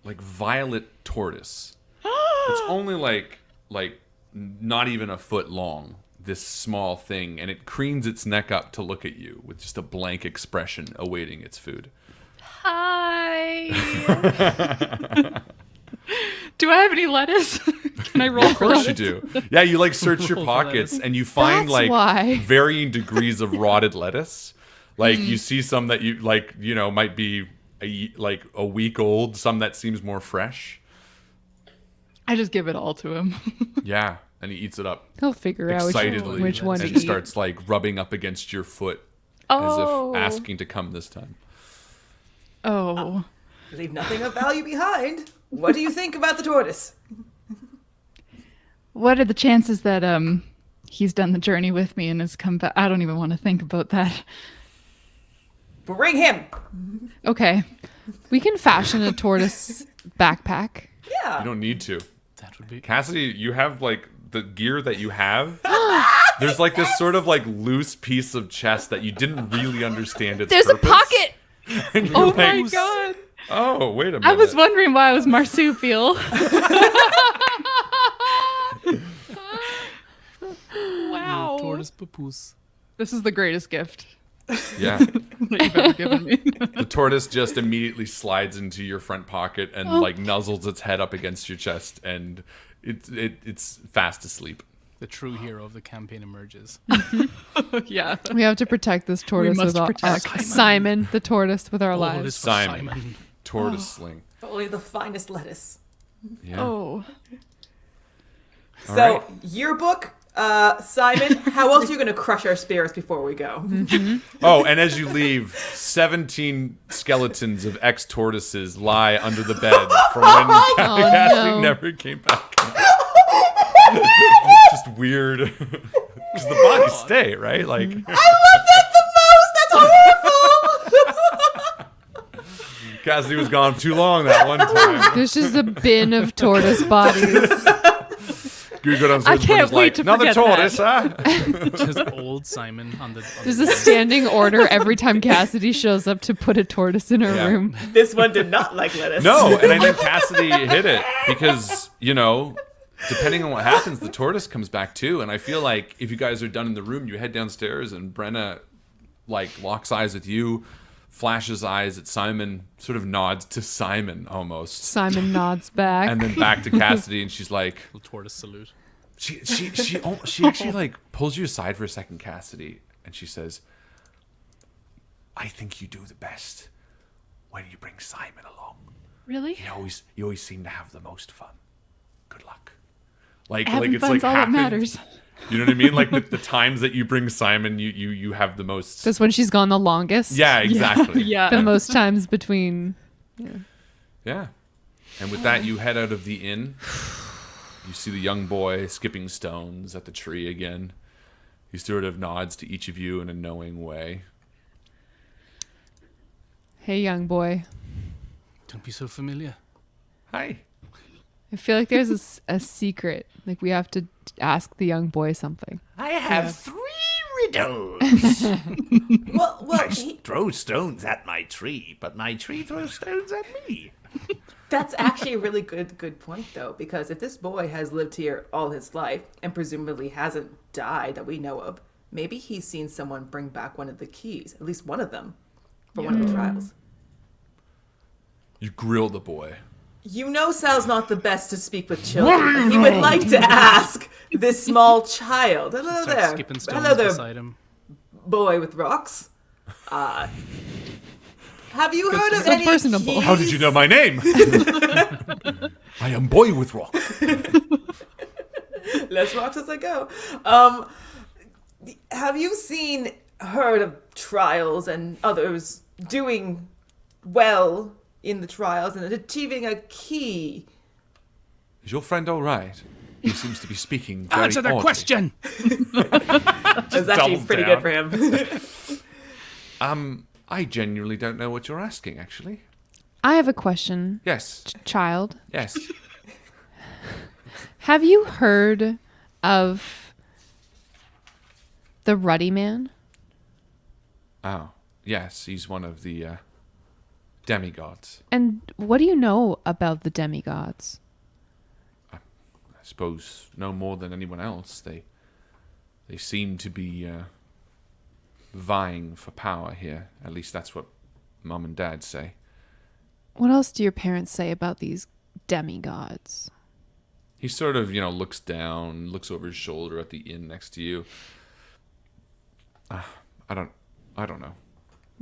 like violet tortoise. It's only like not even a foot long, this small thing, and it cranes its neck up to look at you with just a blank expression awaiting its food. Hi. Do I have any lettuce? Can I roll Of for course lettuce? you do. Yeah, you like search your Roll for pockets lettuce. and you find That's why. varying degrees of rotted lettuce. Like you see some that you like, you know, might be a week old, some that seems more fresh. I just give it all to him. Yeah, and he eats it up He'll figure out excitedly which one to and eat. starts like rubbing up against your foot Oh. as if asking to come this time. Oh. Leave nothing of value behind. What do you think about the tortoise? What are the chances that he's done the journey with me and has come back? I don't even want to think about that. Bring him. Okay. We can fashion a tortoise backpack. Yeah. You don't need to. That would be. Cassidy, you have like the gear that you have. There's like this sort of like loose piece of chest that you didn't really understand its There's purpose. a pocket. And you're Oh like, my god. oh, wait a minute. I was wondering why I was marsupial. Wow. Tortoise papoose. This is the greatest gift Yeah. that you've ever given me. The tortoise just immediately slides into your front pocket and like nuzzles its head up against your chest, and it's fast asleep. The true hero of the campaign emerges. Yeah. We have to protect this tortoise must with our protect Simon, the tortoise, with our All lives. is for Simon. Simon. Tortoise sling. Only the finest lettuce. Yeah. Oh. All So, right. yearbook, Simon, how else are you going to crush our spirits before we go? Oh, and as you leave, 17 skeletons of ex-tortoises lie under the bed from when Cassidy no. never came back. It's just weird. Because the bodies stay, right? Like, I love that the most! That's horrible! Cassidy was gone too long that one time. There's just a bin of tortoise bodies. You go downstairs I and can't he's wait like, to another forget tortoise, huh? Just old Simon on the. There's a standing order every time Cassidy shows up to put a tortoise in her Yeah. room. This one did not like lettuce. No, and I think Cassidy hit it because, you know, depending on what happens, the tortoise comes back too. And I feel like if you guys are done in the room, you head downstairs and Brenna like locks eyes with you, flashes eyes at Simon, sort of nods to Simon almost, Simon nods back. and then back to Cassidy, and she's like, Little tortoise salute. she actually like pulls you aside for a second, Cassidy, and she says, I think you do the best when you bring Simon along. Really? You always seem to have the most fun. Good luck. Like Having it's fun's like all that happened. matters. You know what I mean? Like the times that you bring Simon, you have the most. That's when she's gone the longest. Yeah, exactly. Yeah. The most times between. Yeah. And with that, you head out of the inn. You see the young boy skipping stones at the tree again. He sort of nods to each of you in a knowing way. Hey, young boy. Don't be so familiar. Hi. I feel like there's a secret. Like we have to ask the young boy something. I have 3 riddles. Well, I he, throw stones at my tree, but my tree throws stones at me. that's actually a really good point, though, because if this boy has lived here all his life and presumably hasn't died that we know of, maybe he's seen someone bring back one of the keys, at least one of them. for one of the trials. You grill the boy. You know Sal's not the best to speak with children. But he would like to ask this small child. Hello Start there. skipping stones Hello there, beside him. boy with rocks. Have you heard of so any personable. keys? How did you know my name? I am Boy with Rock. Less rocks as I go. Have you heard of trials and others doing well in the trials and achieving a key? Is your friend all right? He seems to be speaking very Answer their oddly. question! That's actually doubles pretty down. good for him. I genuinely don't know what you're asking, actually. I have a question, Yes. child. Yes. Have you heard of the Ruddy Man? Oh, yes. He's one of the demigods. And what do you know about the demigods? I suppose no more than anyone else. They seem to be vying for power here. At least that's what Mom and Dad say. What else do your parents say about these demigods? He sort of, looks down, looks over his shoulder at the inn next to you. I don't know.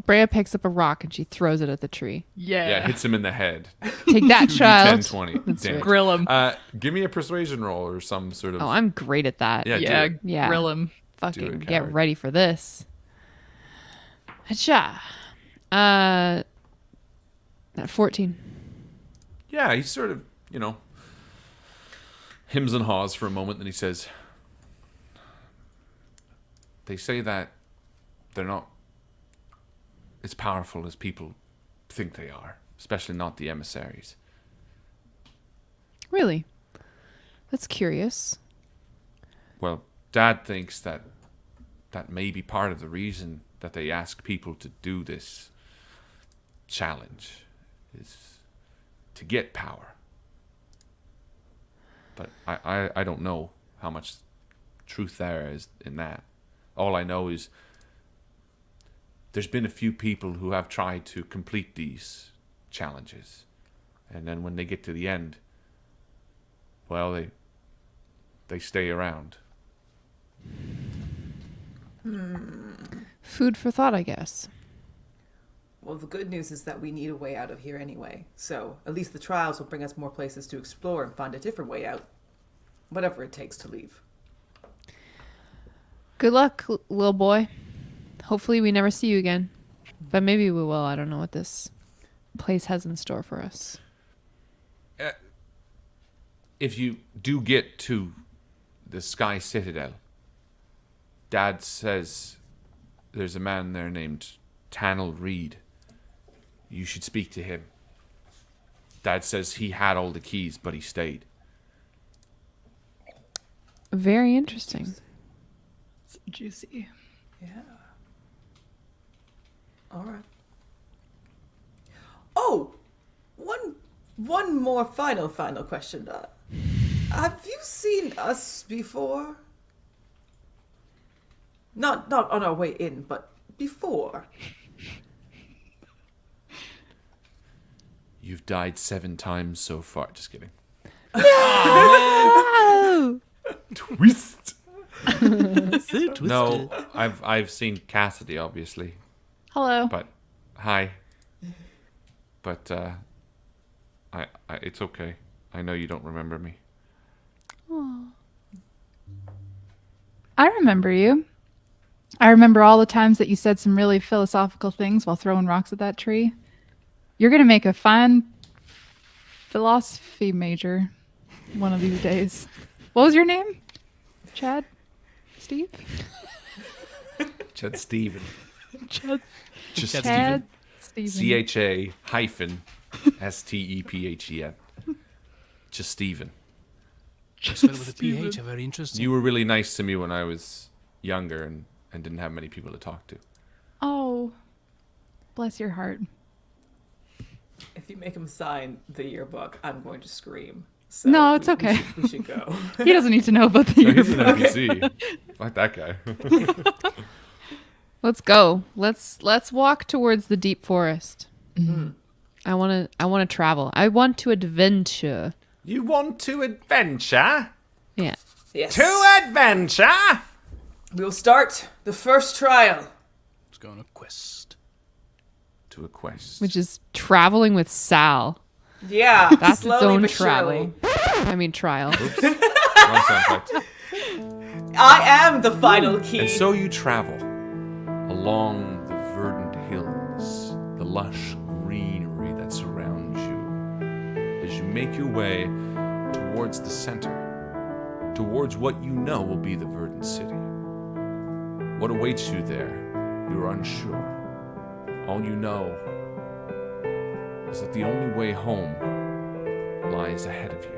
Brea picks up a rock and she throws it at the tree. Yeah, hits him in the head. Take that, 2d10, child. 20. That's Damn. right. Grill him. Give me a persuasion roll or some sort of. Oh, I'm great at that. Yeah, Yeah, do it. Yeah. grill him. Fucking Do it, get coward. ready for this. Hacha. 14. Yeah, he sort of, hems and haws for a moment, then he says, they say that they're not as powerful as people think they are, especially not the emissaries. Really? That's curious. Well, Dad thinks that may be part of the reason that they ask people to do this challenge, is to get power. But I don't know how much truth there is in that. All I know is there's been a few people who have tried to complete these challenges. And then when they get to the end, well, they stay around. Food for thought, I guess. Well, the good news is that we need a way out of here anyway. So at least the trials will bring us more places to explore and find a different way out. Whatever it takes to leave. Good luck, little boy. Hopefully we never see you again. But maybe we will. I don't know what this place has in store for us. If you do get to the Sky Citadel, Dad says there's a man there named Tannel Reed. You should speak to him. Dad says he had all the keys, but he stayed. Very interesting. It's juicy. Yeah. All right. Oh, one more final question. Have you seen us before? Not on our way in, but before. You've died 7 times so far. Just kidding. Oh! Twist. So twisted. No, I've seen Cassidy, obviously. Hello. But hi. But I it's okay. I know you don't remember me. I remember you. I remember all the times that you said some really philosophical things while throwing rocks at that tree. You're going to make a fine philosophy major one of these days. What was your name? Chad? Steve? Chad Steven. Chad? Just Chad? Steven. CHA-STEPHEN. Just Steven. Spelled with a PH, very interesting. You were really nice to me when I was younger and didn't have many people to talk to. Oh, bless your heart. If you make him sign the yearbook, I'm going to scream. So No, it's okay. We should go. He doesn't need to know about the No, he's an yearbook. NPC. Like that guy. Let's go. Let's walk towards the deep forest. I want to travel. I want to adventure. You want to adventure? Yeah. Yes. To adventure? We'll start the first trial. Let's go on a quest. To a quest. Which is traveling with Sal. Yeah. That's its slowly own but travel. surely. I mean trial. Wrong sound effect. I am the final key. And so you travel along the verdant hills, the lush greenery that surrounds you, as you make your way towards the center, towards what you know will be the verdant city. What awaits you there, you're unsure. All you know is that the only way home lies ahead of you.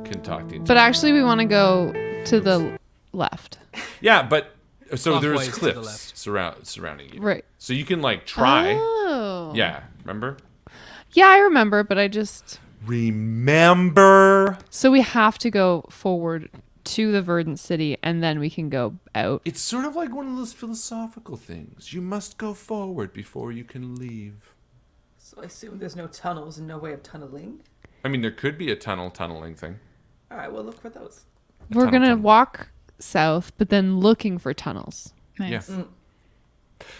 Can talk to you. But actually we want to go to the left. Yeah, but so there's Clockwise to the cliffs left. surrounding you. Right. So you can like try. Oh. Yeah, remember? Yeah, I remember, but I just... Remember? So we have to go forward to the verdant city, and then we can go out. It's sort of like one of those philosophical things. You must go forward before you can leave. So I assume there's no tunnels and no way of tunneling. I mean, there could be a tunneling thing. All right, we'll look for those. We're going to tunnel. walk south, but then looking for tunnels. Nice. Yeah.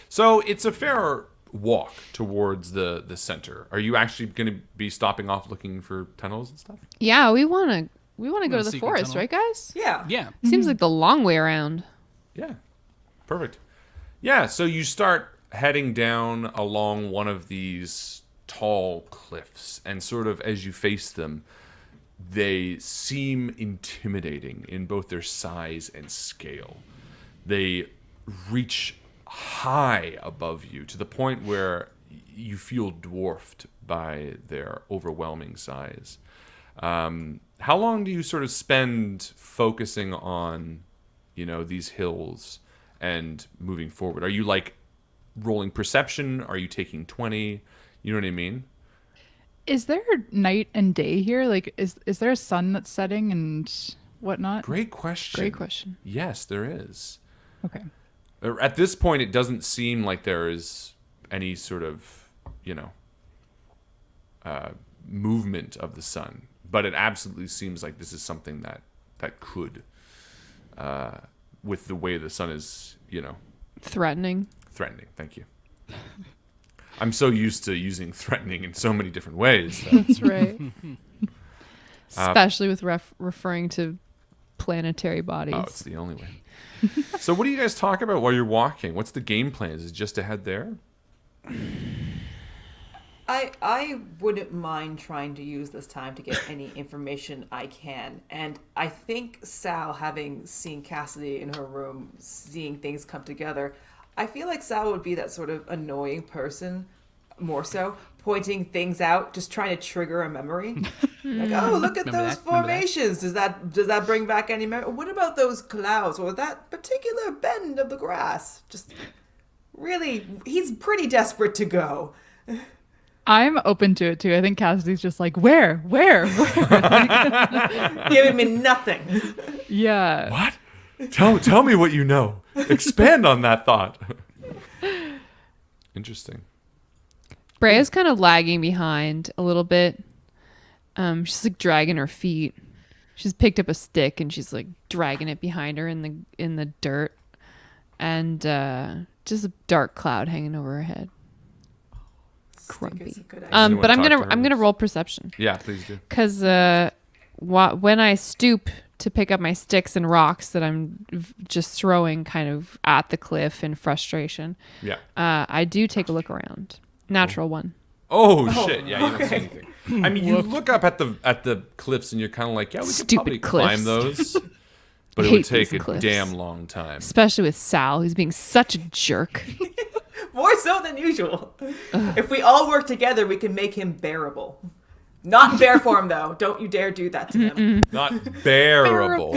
So it's a fair walk towards the center. Are you actually going to be stopping off looking for tunnels and stuff? Yeah, we want to go Wanna to the seek a forest, tunnel? right, guys? Yeah. Yeah. Seems like the long way around. Yeah. Perfect. Yeah, so you start heading down along one of these tall cliffs, and sort of as you face them, they seem intimidating in both their size and scale. They reach high above you to the point where you feel dwarfed by their overwhelming size. How long do you sort of spend focusing on, these hills and moving forward? Are you like rolling perception? Are you taking 20? You know what I mean? Is there night and day here? Like, is there a sun that's setting and whatnot? Great question. Great question. Yes, there is. Okay. At this point, it doesn't seem like there is any sort of, movement of the sun. But it absolutely seems like this is something that could, with the way the sun is, Threatening. threatening. Thank you. I'm so used to using threatening in so many different ways. that- That's right. Especially with referring to planetary bodies. Oh, it's the only way. So what do you guys talk about while you're walking? What's the game plan? Is it just to head there? I wouldn't mind trying to use this time to get any information I can. And I think Sal, having seen Cassidy in her room, seeing things come together, I feel like Sal would be that sort of annoying person, more so, pointing things out, just trying to trigger a memory. Like, oh, look at Remember those that? Remember that? formations. Does that bring back any memory? What about those clouds or that particular bend of the grass? Just really, he's pretty desperate to go. I'm open to it too. I think Cassidy's just like, where? Giving me nothing. Yeah. What? Tell me what you know. Expand on that thought. Interesting. Brea's kind of lagging behind a little bit. She's like dragging her feet. She's picked up a stick and she's like dragging it behind her in the dirt, and just a dark cloud hanging over her head. Grumpy. It's a good idea. Anyone But I'm talk to her? gonna roll perception, Yeah, please do. because when I stoop to pick up my sticks and rocks that I'm just throwing kind of at the cliff in frustration, Yeah. I do take a look around. Natural one. Oh shit! Yeah, you don't see anything. I mean, you look up at the cliffs and you're kind of like, yeah, we could Stupid probably climb cliffs. those, but it Hate would take these a cliffs. damn long time. Especially with Sal, who's being such a jerk. More so than usual. If we all work together, we can make him bearable. Not in bear form, though. Don't you dare do that to him. Not bearable.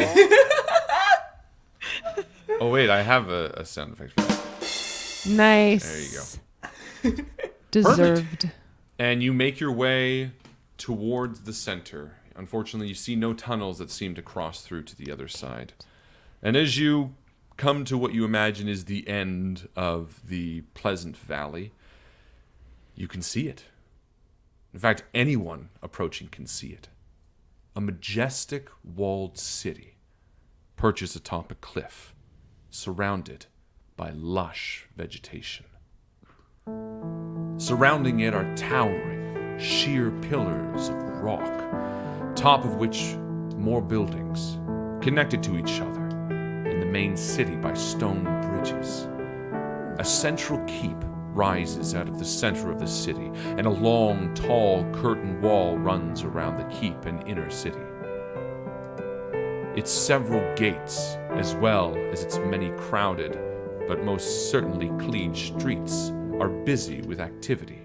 Oh wait, I have a sound effect for that. Nice. There you go. Deserved. And you make your way towards the center. Unfortunately, you see no tunnels that seem to cross through to the other side. And as you come to what you imagine is the end of the Pleasant Valley, you can see it. In fact, anyone approaching can see it. A majestic walled city perches atop a cliff, surrounded by lush vegetation. Surrounding it are towering, sheer pillars of rock, top of which more buildings, connected to each other in the main city by stone bridges. A central keep rises out of the center of the city, and a long, tall curtain wall runs around the keep and inner city. Its several gates, as well as its many crowded, but most certainly clean streets, are busy with activity,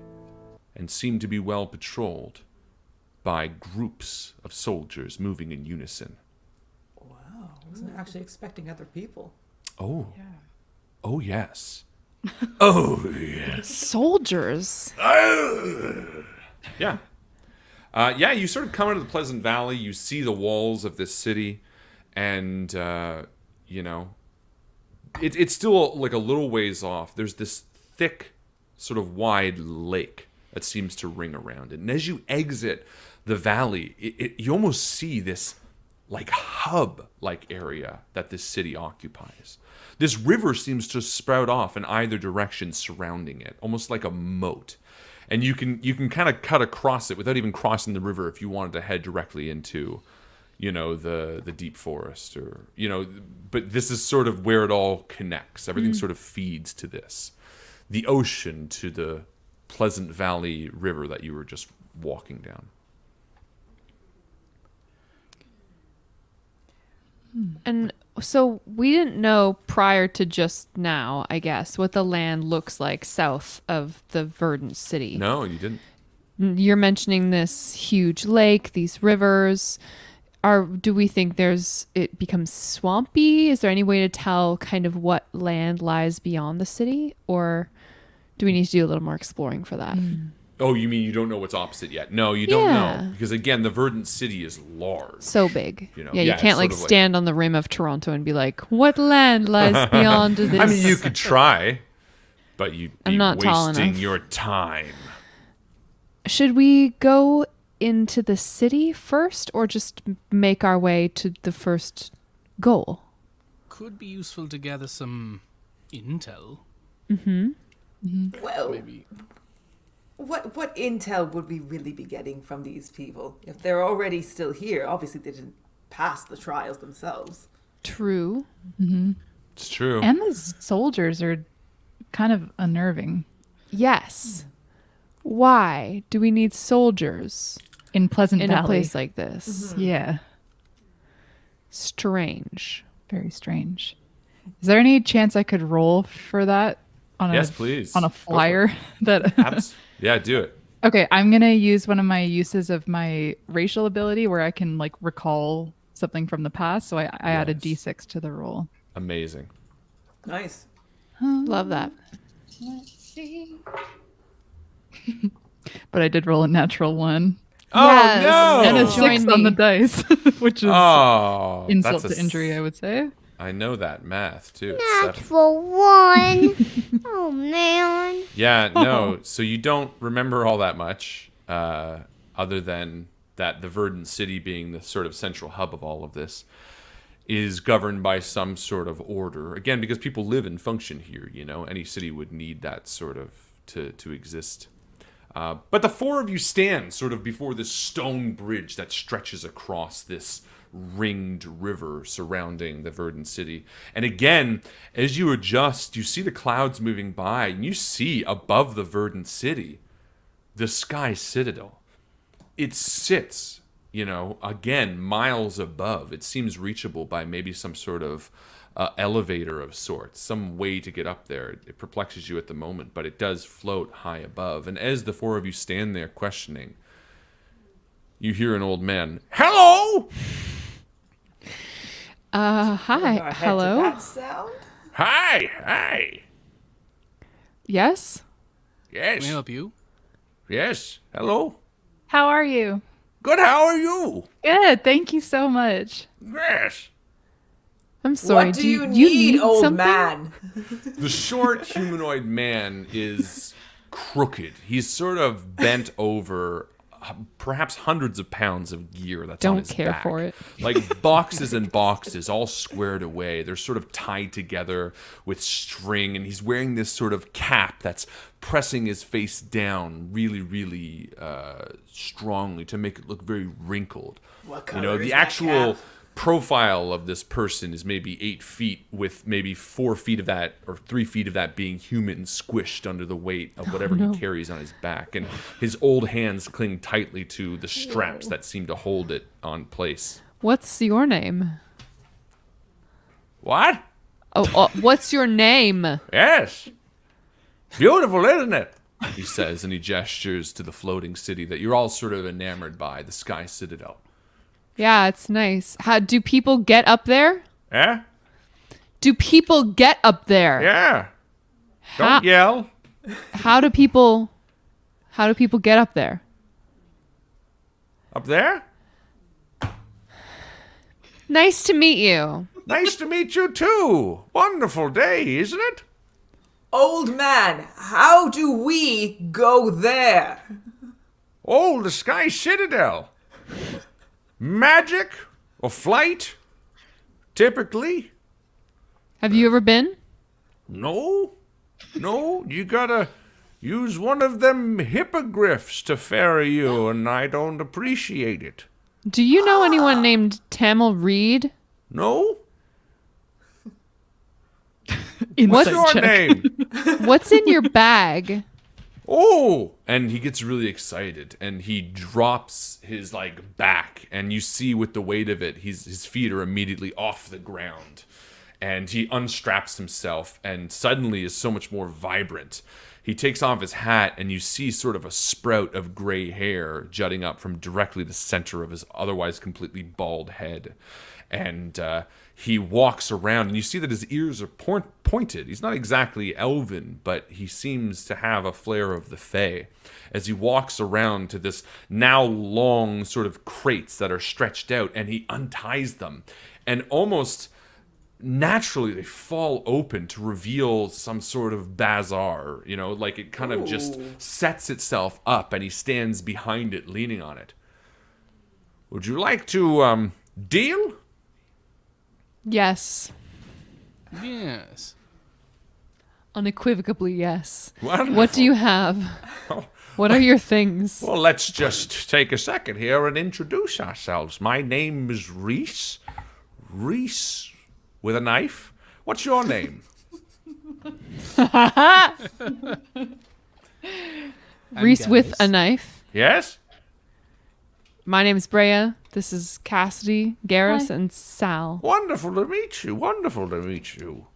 and seem to be well patrolled by groups of soldiers moving in unison. Wow, I wasn't actually expecting other people. Oh. Yeah. Oh, yes. Oh, yes. Soldiers. Yeah. Yeah, you sort of come into the Pleasant Valley, you see the walls of this city, and, you know, it's still like a little ways off. There's this thick, sort of wide lake that seems to ring around it. And as you exit the valley, you almost see this, like, hub-like area that this city occupies. This river seems to sprout off in either direction surrounding it, almost like a moat. And you can kind of cut across it without even crossing the river if you wanted to head directly into, you know, the deep forest, or, you know, but this is sort of where it all connects. Everything sort of feeds to this. The ocean to the Pleasant Valley River that you were just walking down. And so we didn't know prior to just now, I guess, what the land looks like south of the verdant city. No, you didn't. You're mentioning this huge lake, these rivers. Do we think it becomes swampy? Is there any way to tell kind of what land lies beyond the city? Or do we need to do a little more exploring for that? Oh, you mean you don't know what's opposite yet? No, you don't know. Because, again, the verdant city is large. So big. You know? Yeah, you it's can't like sort of stand on the rim of Toronto and be like, what land lies beyond this? I mean, you could try, but you'd be I'm not tall wasting enough. your time. Should we go into the city first or just make our way to the first goal? Could be useful to gather some intel. Well, Maybe. what intel would we really be getting from these people? If they're already still here, obviously they didn't pass the trials themselves. True. It's true. And the soldiers are kind of unnerving. Yes. Why do we need soldiers In Pleasant in Valley. a place like this? Yeah, Strange. very strange. Is there any chance I could roll for that on Yes, please. on a Go for flyer? That Yeah, do it. Okay, I'm gonna use one of my uses of my racial ability where I can like recall something from the past. So I add a Yes. D6 to the roll. Amazing. Nice. Love that. But I did roll a natural one Yes. Oh, and a no! Join 6 on the me. dice, which is Oh, insult that's to injury, I would say. I know that math, too. It's seven. Natural one. Oh, man. Yeah, no. So you don't remember all that much, other than that the verdant city, being the sort of central hub of all of this, is governed by some sort of order. Again, because people live and function here, you know. Any city would need that sort of to exist. But the four of you stand sort of before this stone bridge that stretches across this ringed river surrounding the verdant city. And again, as you adjust, you see the clouds moving by, and you see above the verdant city the Sky Citadel. It sits, you know, again, miles above. It seems reachable by maybe some sort of elevator of sorts, some way to get up there. It perplexes you at the moment, but it does float high above. And as the four of you stand there questioning, you hear an old man, "Hello! Hi. Our head to Hello. that sound? Hi! Yes. Yes, Can I help you? yes, hello. How are you? Good, how are you? Good, thank you so much. Yes. I'm sorry. What do you you need, old something? man? The short humanoid man is crooked. He's sort of bent over, perhaps hundreds of pounds of gear that's on Don't his care back. for it. Like boxes and boxes all squared away. They're sort of tied together with string, and he's wearing this sort of cap that's pressing his face down really, really strongly to make it look very wrinkled. What You color know, is the that actual cap? profile of this person is maybe 8 feet, with maybe 4 feet of that or 3 feet of that being human squished under the weight of whatever he carries on his back, and his old hands cling tightly to the straps that seem to hold it on place. What's your name? What? Oh, what's your name? Yes. Beautiful, isn't it? He says, and he gestures to the floating city that you're all sort of enamored by, the Sky Citadel. Yeah, it's nice. How do people get up there? Eh? Do people get up there? Yeah. Don't How- yell. How do people get up there? Up there? Nice to meet you. Nice to meet you too. Wonderful day, isn't it? Old man, how do we go there? Oh, the Sky Citadel. Magic or flight? Typically. Have you ever been? No. You gotta use one of them hippogriffs to ferry you, and I don't appreciate it. Do you know anyone named Tamil Reed? No? What's What's your name? What's in your bag? Oh! And he gets really excited, and he drops his, back, and you see with the weight of it, his feet are immediately off the ground. And he unstraps himself, and suddenly is so much more vibrant. He takes off his hat, and you see sort of a sprout of gray hair jutting up from directly the center of his otherwise completely bald head. And he walks around, and you see that his ears are pointed. He's not exactly elven, but he seems to have a flair of the Fae. As he walks around to this now long sort of crates that are stretched out, and he unties them. And almost naturally they fall open to reveal some sort of bazaar, it kind of just sets itself up, and he stands behind it, leaning on it. Would you like to deal? Yes. Yes. Unequivocally, yes. Wonderful. What do you have? What are your things? Well, let's just take a second here and introduce ourselves. My name is Reese. Reese with a knife. What's your name? Reese with a knife. Yes? My name's Brea. This is Cassidy, Garrus, Hi. and Sal. Wonderful to meet you. Wonderful to meet you.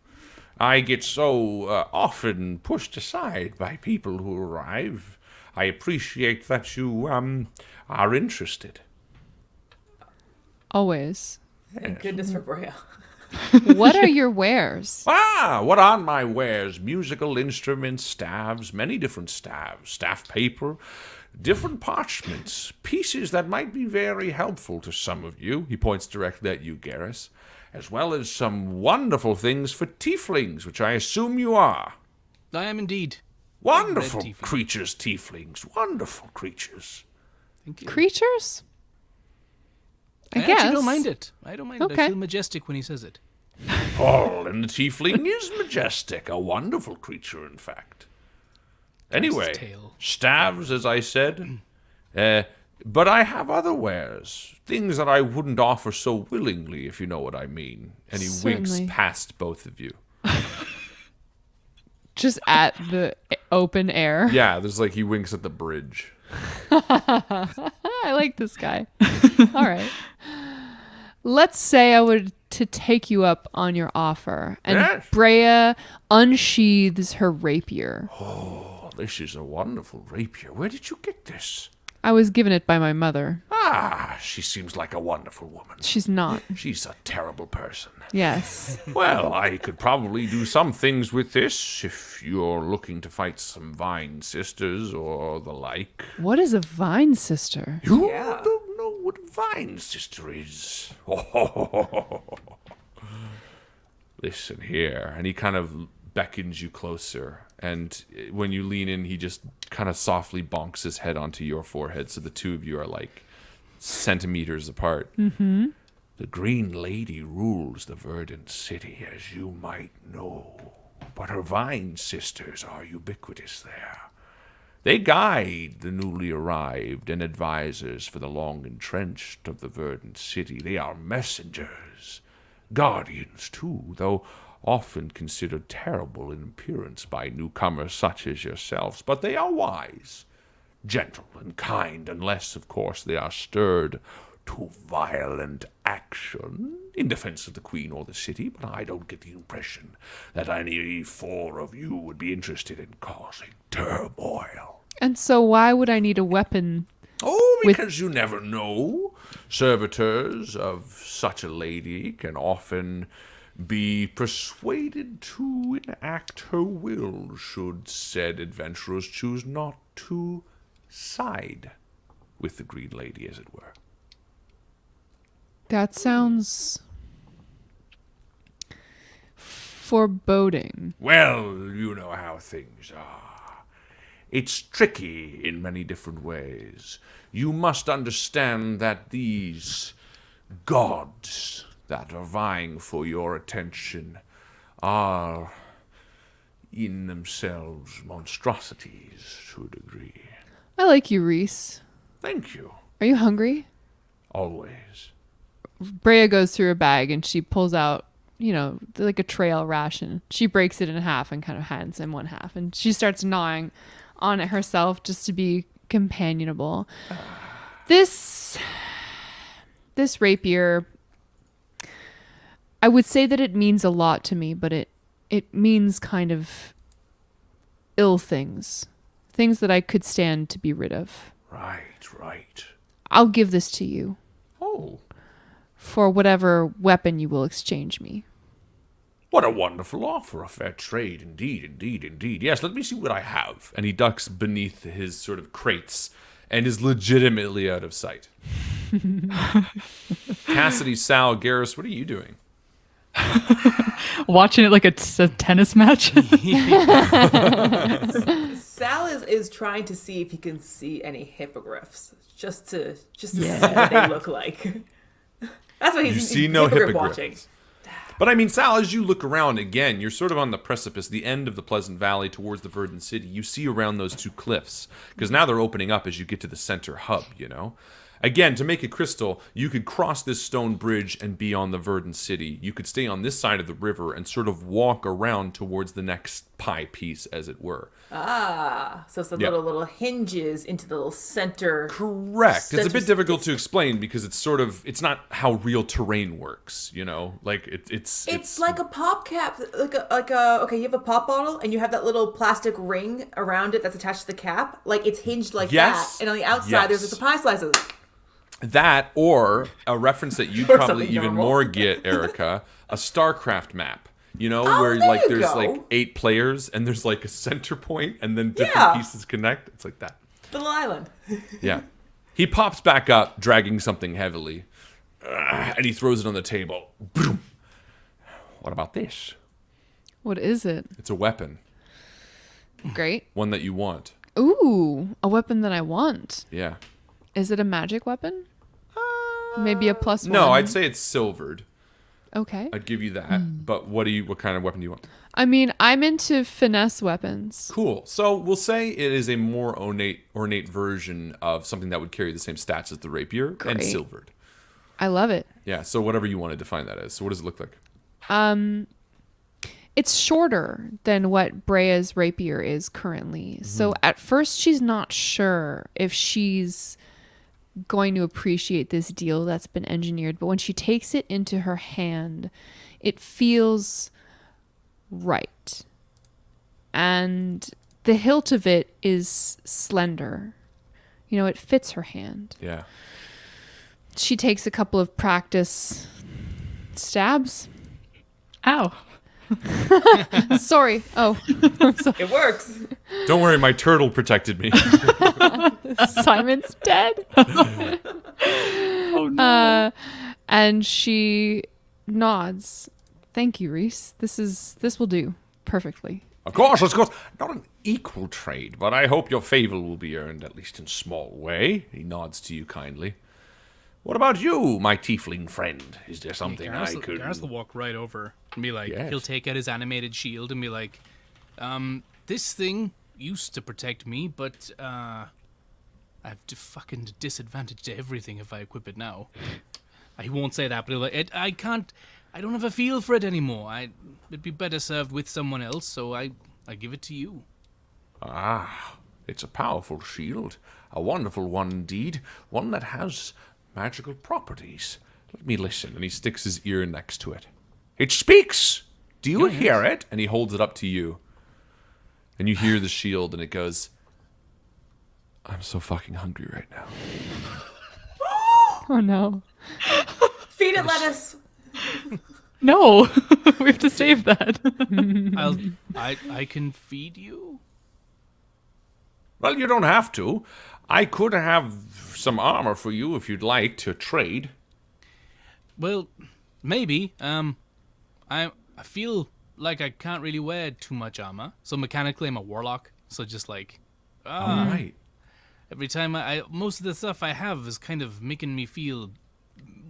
I get so often pushed aside by people who arrive. I appreciate that you are interested. Always. Thank goodness for Brea. What are your wares? What are my wares? Musical instruments, staves, many different staves, staff paper, different parchments, pieces that might be very helpful to some of you. He points directly at you, Garrus. As well as some wonderful things for tieflings, which I assume you are. I am indeed. Wonderful tiefling. creatures, tieflings. Wonderful creatures. Thank you. Creatures? I I guess. actually don't mind it. I don't mind it. Okay. I feel majestic when he says it. Paul and the tiefling is majestic. A wonderful creature, in fact. Anyway, tail. staves, as I said. But I have other wares. Things that I wouldn't offer so willingly, if you know what I mean. And he winks Certainly. past both of you. Just at the open air. Yeah, he winks at the bridge. I like this guy. All right. Let's say I were to take you up on your offer, and Yes. Brea unsheathes her rapier. Oh, this is a wonderful rapier. Where did you get this? I was given it by my mother. Ah, she seems like a wonderful woman. She's not. She's a terrible person. Yes. Well, I could probably do some things with this if you're looking to fight some Vine Sisters or the like. What is a vine sister? You Yeah. don't know what a Vine Sister is. listen here. And he kind of beckons you closer. And when you lean in, he just kind of softly bonks his head onto your forehead. So the two of you are like centimeters apart. Mm-hmm. The Green Lady rules the verdant city, as you might know. But her vine sisters are ubiquitous there. They guide the newly arrived and advisors for the long entrenched of the verdant city. They are messengers, guardians too, though often considered terrible in appearance by newcomers such as yourselves. But they are wise, gentle, and kind, unless, of course, they are stirred to violent action in defense of the Queen or the city. But I don't get the impression that any four of you would be interested in causing turmoil. And so why would I need a weapon? Oh, because you never know. Servitors of such a lady can often be persuaded to enact her will should said adventurers choose not to side with the Green Lady, as it were. That sounds foreboding. Well, you know how things are. It's tricky in many different ways. You must understand that these gods that are vying for your attention are in themselves monstrosities to a degree. I like you, Reese. Thank you. Are you hungry? Always. Brea goes through her bag and she pulls out, like a trail ration. She breaks it in half and kind of hands him one half. And she starts gnawing on it herself just to be companionable. This rapier, I would say that it means a lot to me, but it means kind of ill things. Things that I could stand to be rid of. Right. I'll give this to you. Oh, For whatever weapon you will exchange me. what a wonderful offer. A fair trade, indeed. Yes, let me see what I have. And he ducks beneath his sort of crates and is legitimately out of sight. Cassidy, Sal, Garrus, what are you doing? Watching it like it's a tennis match. Sal is trying to see if he can see any hippogriffs, just to see what they look like. That's what You see no hippogriff hippogriffs. watching. But I mean, Sal, as you look around again, you're sort of on the precipice, the end of the Pleasant Valley towards the Verdant City. You see around those two cliffs, because now they're opening up as you get to the center hub, Again, to make it crystal, you could cross this stone bridge and be on the Verdant City. You could stay on this side of the river and sort of walk around towards the next pie piece, as it were. Ah, so it's the little hinges into the little center. Correct. It's a bit difficult to explain because it's not how real terrain works, Like It's like a pop cap, okay, you have a pop bottle and you have that little plastic ring around it that's attached to the cap. Like it's hinged like Yes. that, and on the outside there's Yes. the pie slices. That, or a reference that you'd Or probably something even normal. more get, Erica, a StarCraft map. Oh, where there like you there's go. like 8 players and there's like a center point and then different Yeah. pieces connect. It's like that. The little island. Yeah. He pops back up, dragging something heavily, and he throws it on the table. Boom. What about this? What is it? It's a weapon, Great. one that you want. Ooh, a weapon that I want. Yeah. Is it a magic weapon? Maybe a +1? No, I'd say it's silvered. Okay. I'd give you that. But what kind of weapon do you want? I mean, I'm into finesse weapons. Cool. So we'll say it is a more ornate version of something that would carry the same stats as the rapier and Great. silvered. I love it. Yeah. So whatever you want to define that as. So what does it look like? It's shorter than what Brea's rapier is currently. So at first she's not sure if she's going to appreciate this deal that's been engineered, but when she takes it into her hand, it feels right. And the hilt of it is slender. It fits her hand. Yeah. She takes a couple of practice stabs. Ow. Sorry. Oh, I'm sorry. It works. Don't worry, my turtle protected me. Simon's dead. Oh no. And she nods Thank you, Reese. This will do perfectly. Of course. Not an equal trade, but I hope your favor will be earned, at least in small way. He nods to you kindly. What about you, my tiefling friend? Is there something I could... Gareth will walk right over and be like, Yes. he'll take out his animated shield and be like, this thing used to protect me, but I have fucking disadvantage to everything if I equip it now. He won't say that, but he'll like, I don't have a feel for it anymore. It'd be better served with someone else, so I give it to you. Ah, it's a powerful shield. A wonderful one indeed. One that has magical properties. Let me listen. And he sticks his ear next to it. It speaks! Do you hear it? And he holds it up to you. And you hear the shield, and it goes, I'm so fucking hungry right now. Oh no. Feed it lettuce. No, we have to save that. I can feed you. Well, you don't have to. I could have some armor for you if you'd like to trade. Well, maybe. I feel like I can't really wear too much armor, so mechanically I'm a warlock. So just like, All right. every time most of the stuff I have is kind of making me feel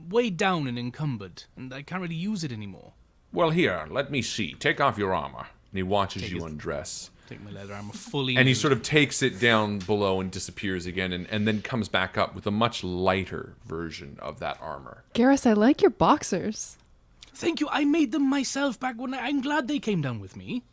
weighed down and encumbered, and I can't really use it anymore. Well, here, let me see. Take off your armor. And he watches you his- undress. Take my leather armor fully. And he into- sort of takes it down below and disappears again, and then comes back up with a much lighter version of that armor. Garrus, I like your boxers. Thank you. I made them myself back when I'm glad they came down with me.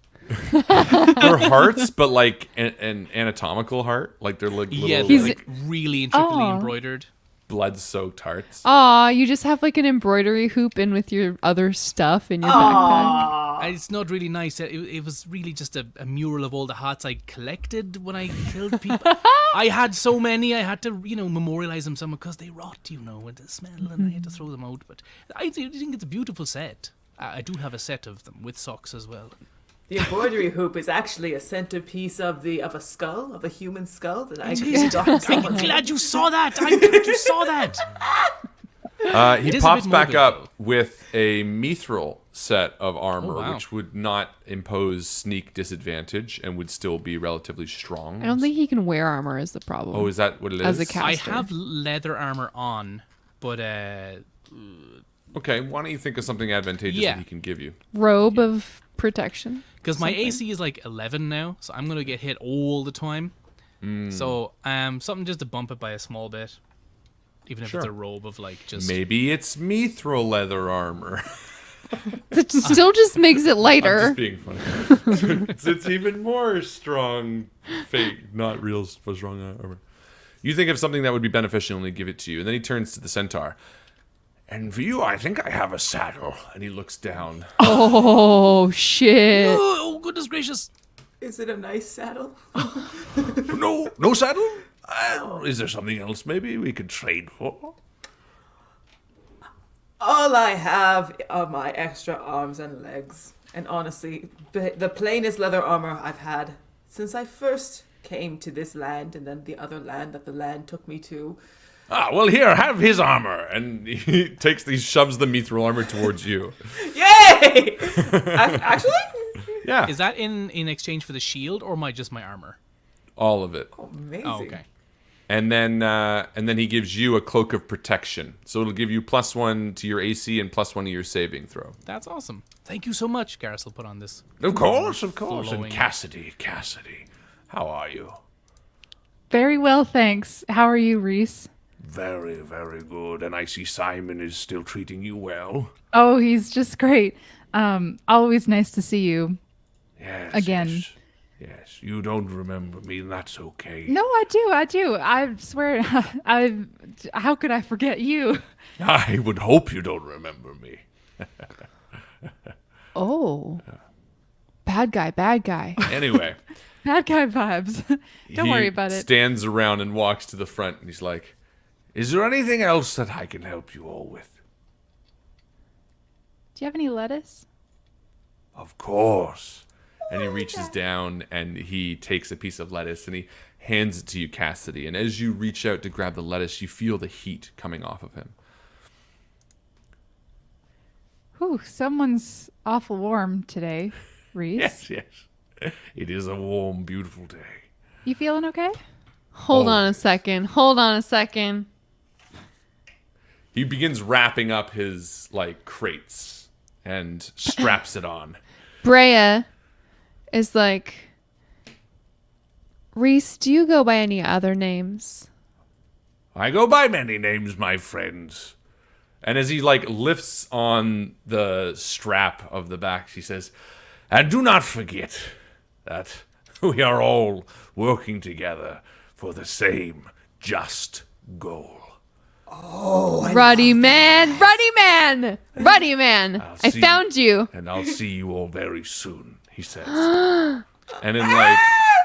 They're hearts, but like an anatomical heart. Like they're like little, Yeah, He's- like really intricately Aw. embroidered. blood-soaked hearts. Aw, you just have like an embroidery hoop in with your other stuff in your backpack. It's not really nice. It was really just a mural of all the hearts I collected when I killed people. I had so many, I had to, memorialize them somewhere because they rot, with the smell, and I had to throw them out. But I think it's a beautiful set. I do have a set of them with socks as well. The embroidery hoop is actually a centerpiece of a skull, of a human skull that I Jesus, created off I'm someone's. glad you saw that. I'm glad you saw that. He It is a pops bit back morbid, up though. with a mithril set of armor, Oh, wow. which would not impose sneak disadvantage and would still be relatively strong. I don't think he can wear armor is the problem. Oh, is that what it is? As a I caster. have leather armor on, but Okay, why don't you think of something advantageous Yeah. that he can give you? Robe of protection. because my Something. AC is like 11 now, so I'm gonna get hit all the time. So something just to bump it by a small bit, even if it's Sure. a robe of like just. Maybe it's mithril leather armor. It still just makes it I'm lighter. just being funny. it's even more strong, fake, not real strong armor. You think of something that would be beneficial and he give it to you, and then he turns to the centaur. And for you, I think I have a saddle. And he looks down. Oh shit. Oh goodness gracious! Is it a nice saddle? No saddle? Is there something else maybe we could trade for? All I have are my extra arms and legs. And honestly, the plainest leather armor I've had since I first came to this land and then the other land that the land took me to. Ah, well, here, have his armor. And he shoves the mithril armor towards you. Yay! Actually? Yeah, Is that in exchange for the shield or just my armor? all of it. Amazing. Oh, okay. And then he gives you a cloak of protection. So it'll give you +1 to your AC and +1 to your saving throw. That's awesome. Thank you so much. Garrus will put on this. Of course. And Flowing. Cassidy, how are you? Very well, thanks. How are you, Reese? Very, very good. And I see Simon is still treating you well. Oh, he's just great. Always nice to see you. Yes. Again. Yes. You don't remember me, and that's okay. No, I do. I swear, how could I forget you? I would hope you don't remember me. Oh. Bad guy. Anyway. Bad guy vibes. Don't he worry about it. Stands around and walks to the front, and he's like, "Is there anything else that I can help you all with?" Do you have any lettuce? Of course. And he reaches down and he takes a piece of lettuce and he hands it to you, Cassidy. And as you reach out to grab the lettuce, you feel the heat coming off of him. Whew, someone's awful warm today, Reese. Yes. It is a warm, beautiful day. You feeling okay? Hold on a second. He begins wrapping up his crates and straps it on. Brea is like, Reese, do you go by any other names? I go by many names, my friends. And as he lifts on the strap of the back, she says, And do not forget that we are all working together for the same just goal. Ruddy man! I see- found you. And I'll see you all very soon, he says. and in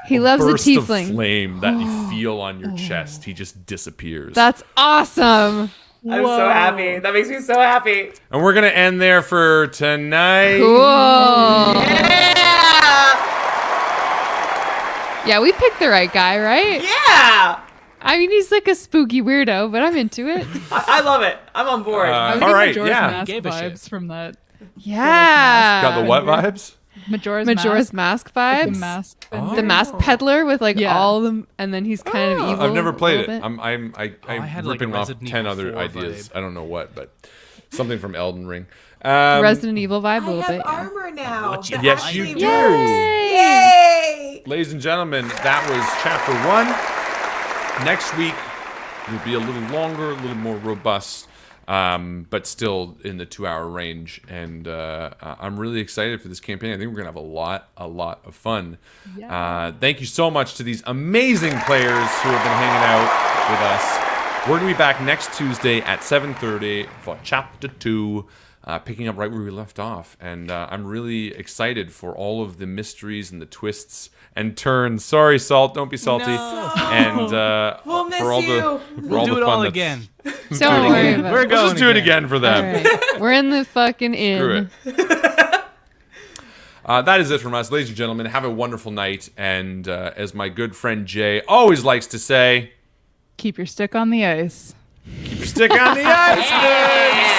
He loves a burst of tiefling. flame that you feel on your chest, he just disappears. That's awesome. I'm so happy. That makes me so happy. And we're going to end there for tonight. Cool. Yeah. Yeah, we picked the right guy, right? Yeah. I mean, he's like a spooky weirdo, but I'm into it. I love it. I'm on board. I was all getting right, Majora's yeah. Mask Gave a shit. vibes from that. Yeah. Got the what vibes? Majora's Mask Like vibes. the mask. The mask peddler with Yeah. all them, and then he's kind of evil. I've never a played it. little bit. I'm I had, like, a ripping off Resident 10 Evil other 4 ideas. vibe. I don't know what, but something from Elden Ring. Resident Evil vibe a I little have bit. Yeah. armor now. What you that Yes, actually you do. works. Yay! Ladies and gentlemen, that was chapter 1. Next week will be a little longer, a little more robust, but still in the 2-hour range. And I'm really excited for this campaign. I think we're going to have a lot of fun. Thank you so much to these amazing players who have been hanging out with us. We're going to be back next Tuesday at 7:30 for chapter 2. Picking up right where we left off. And I'm really excited for all of the mysteries and the twists and turns. Sorry, Salt, don't be salty. No. And We'll miss for all you. the We'll do the it fun all that's- again. Don't worry about We're it. going Let's just do it again. again for All them. right. We're in the fucking inn. Screw it. That is it from us, ladies and gentlemen. Have a wonderful night. And as my good friend Jay always likes to say, Keep your stick on the ice. keep your stick on the ice, nerds.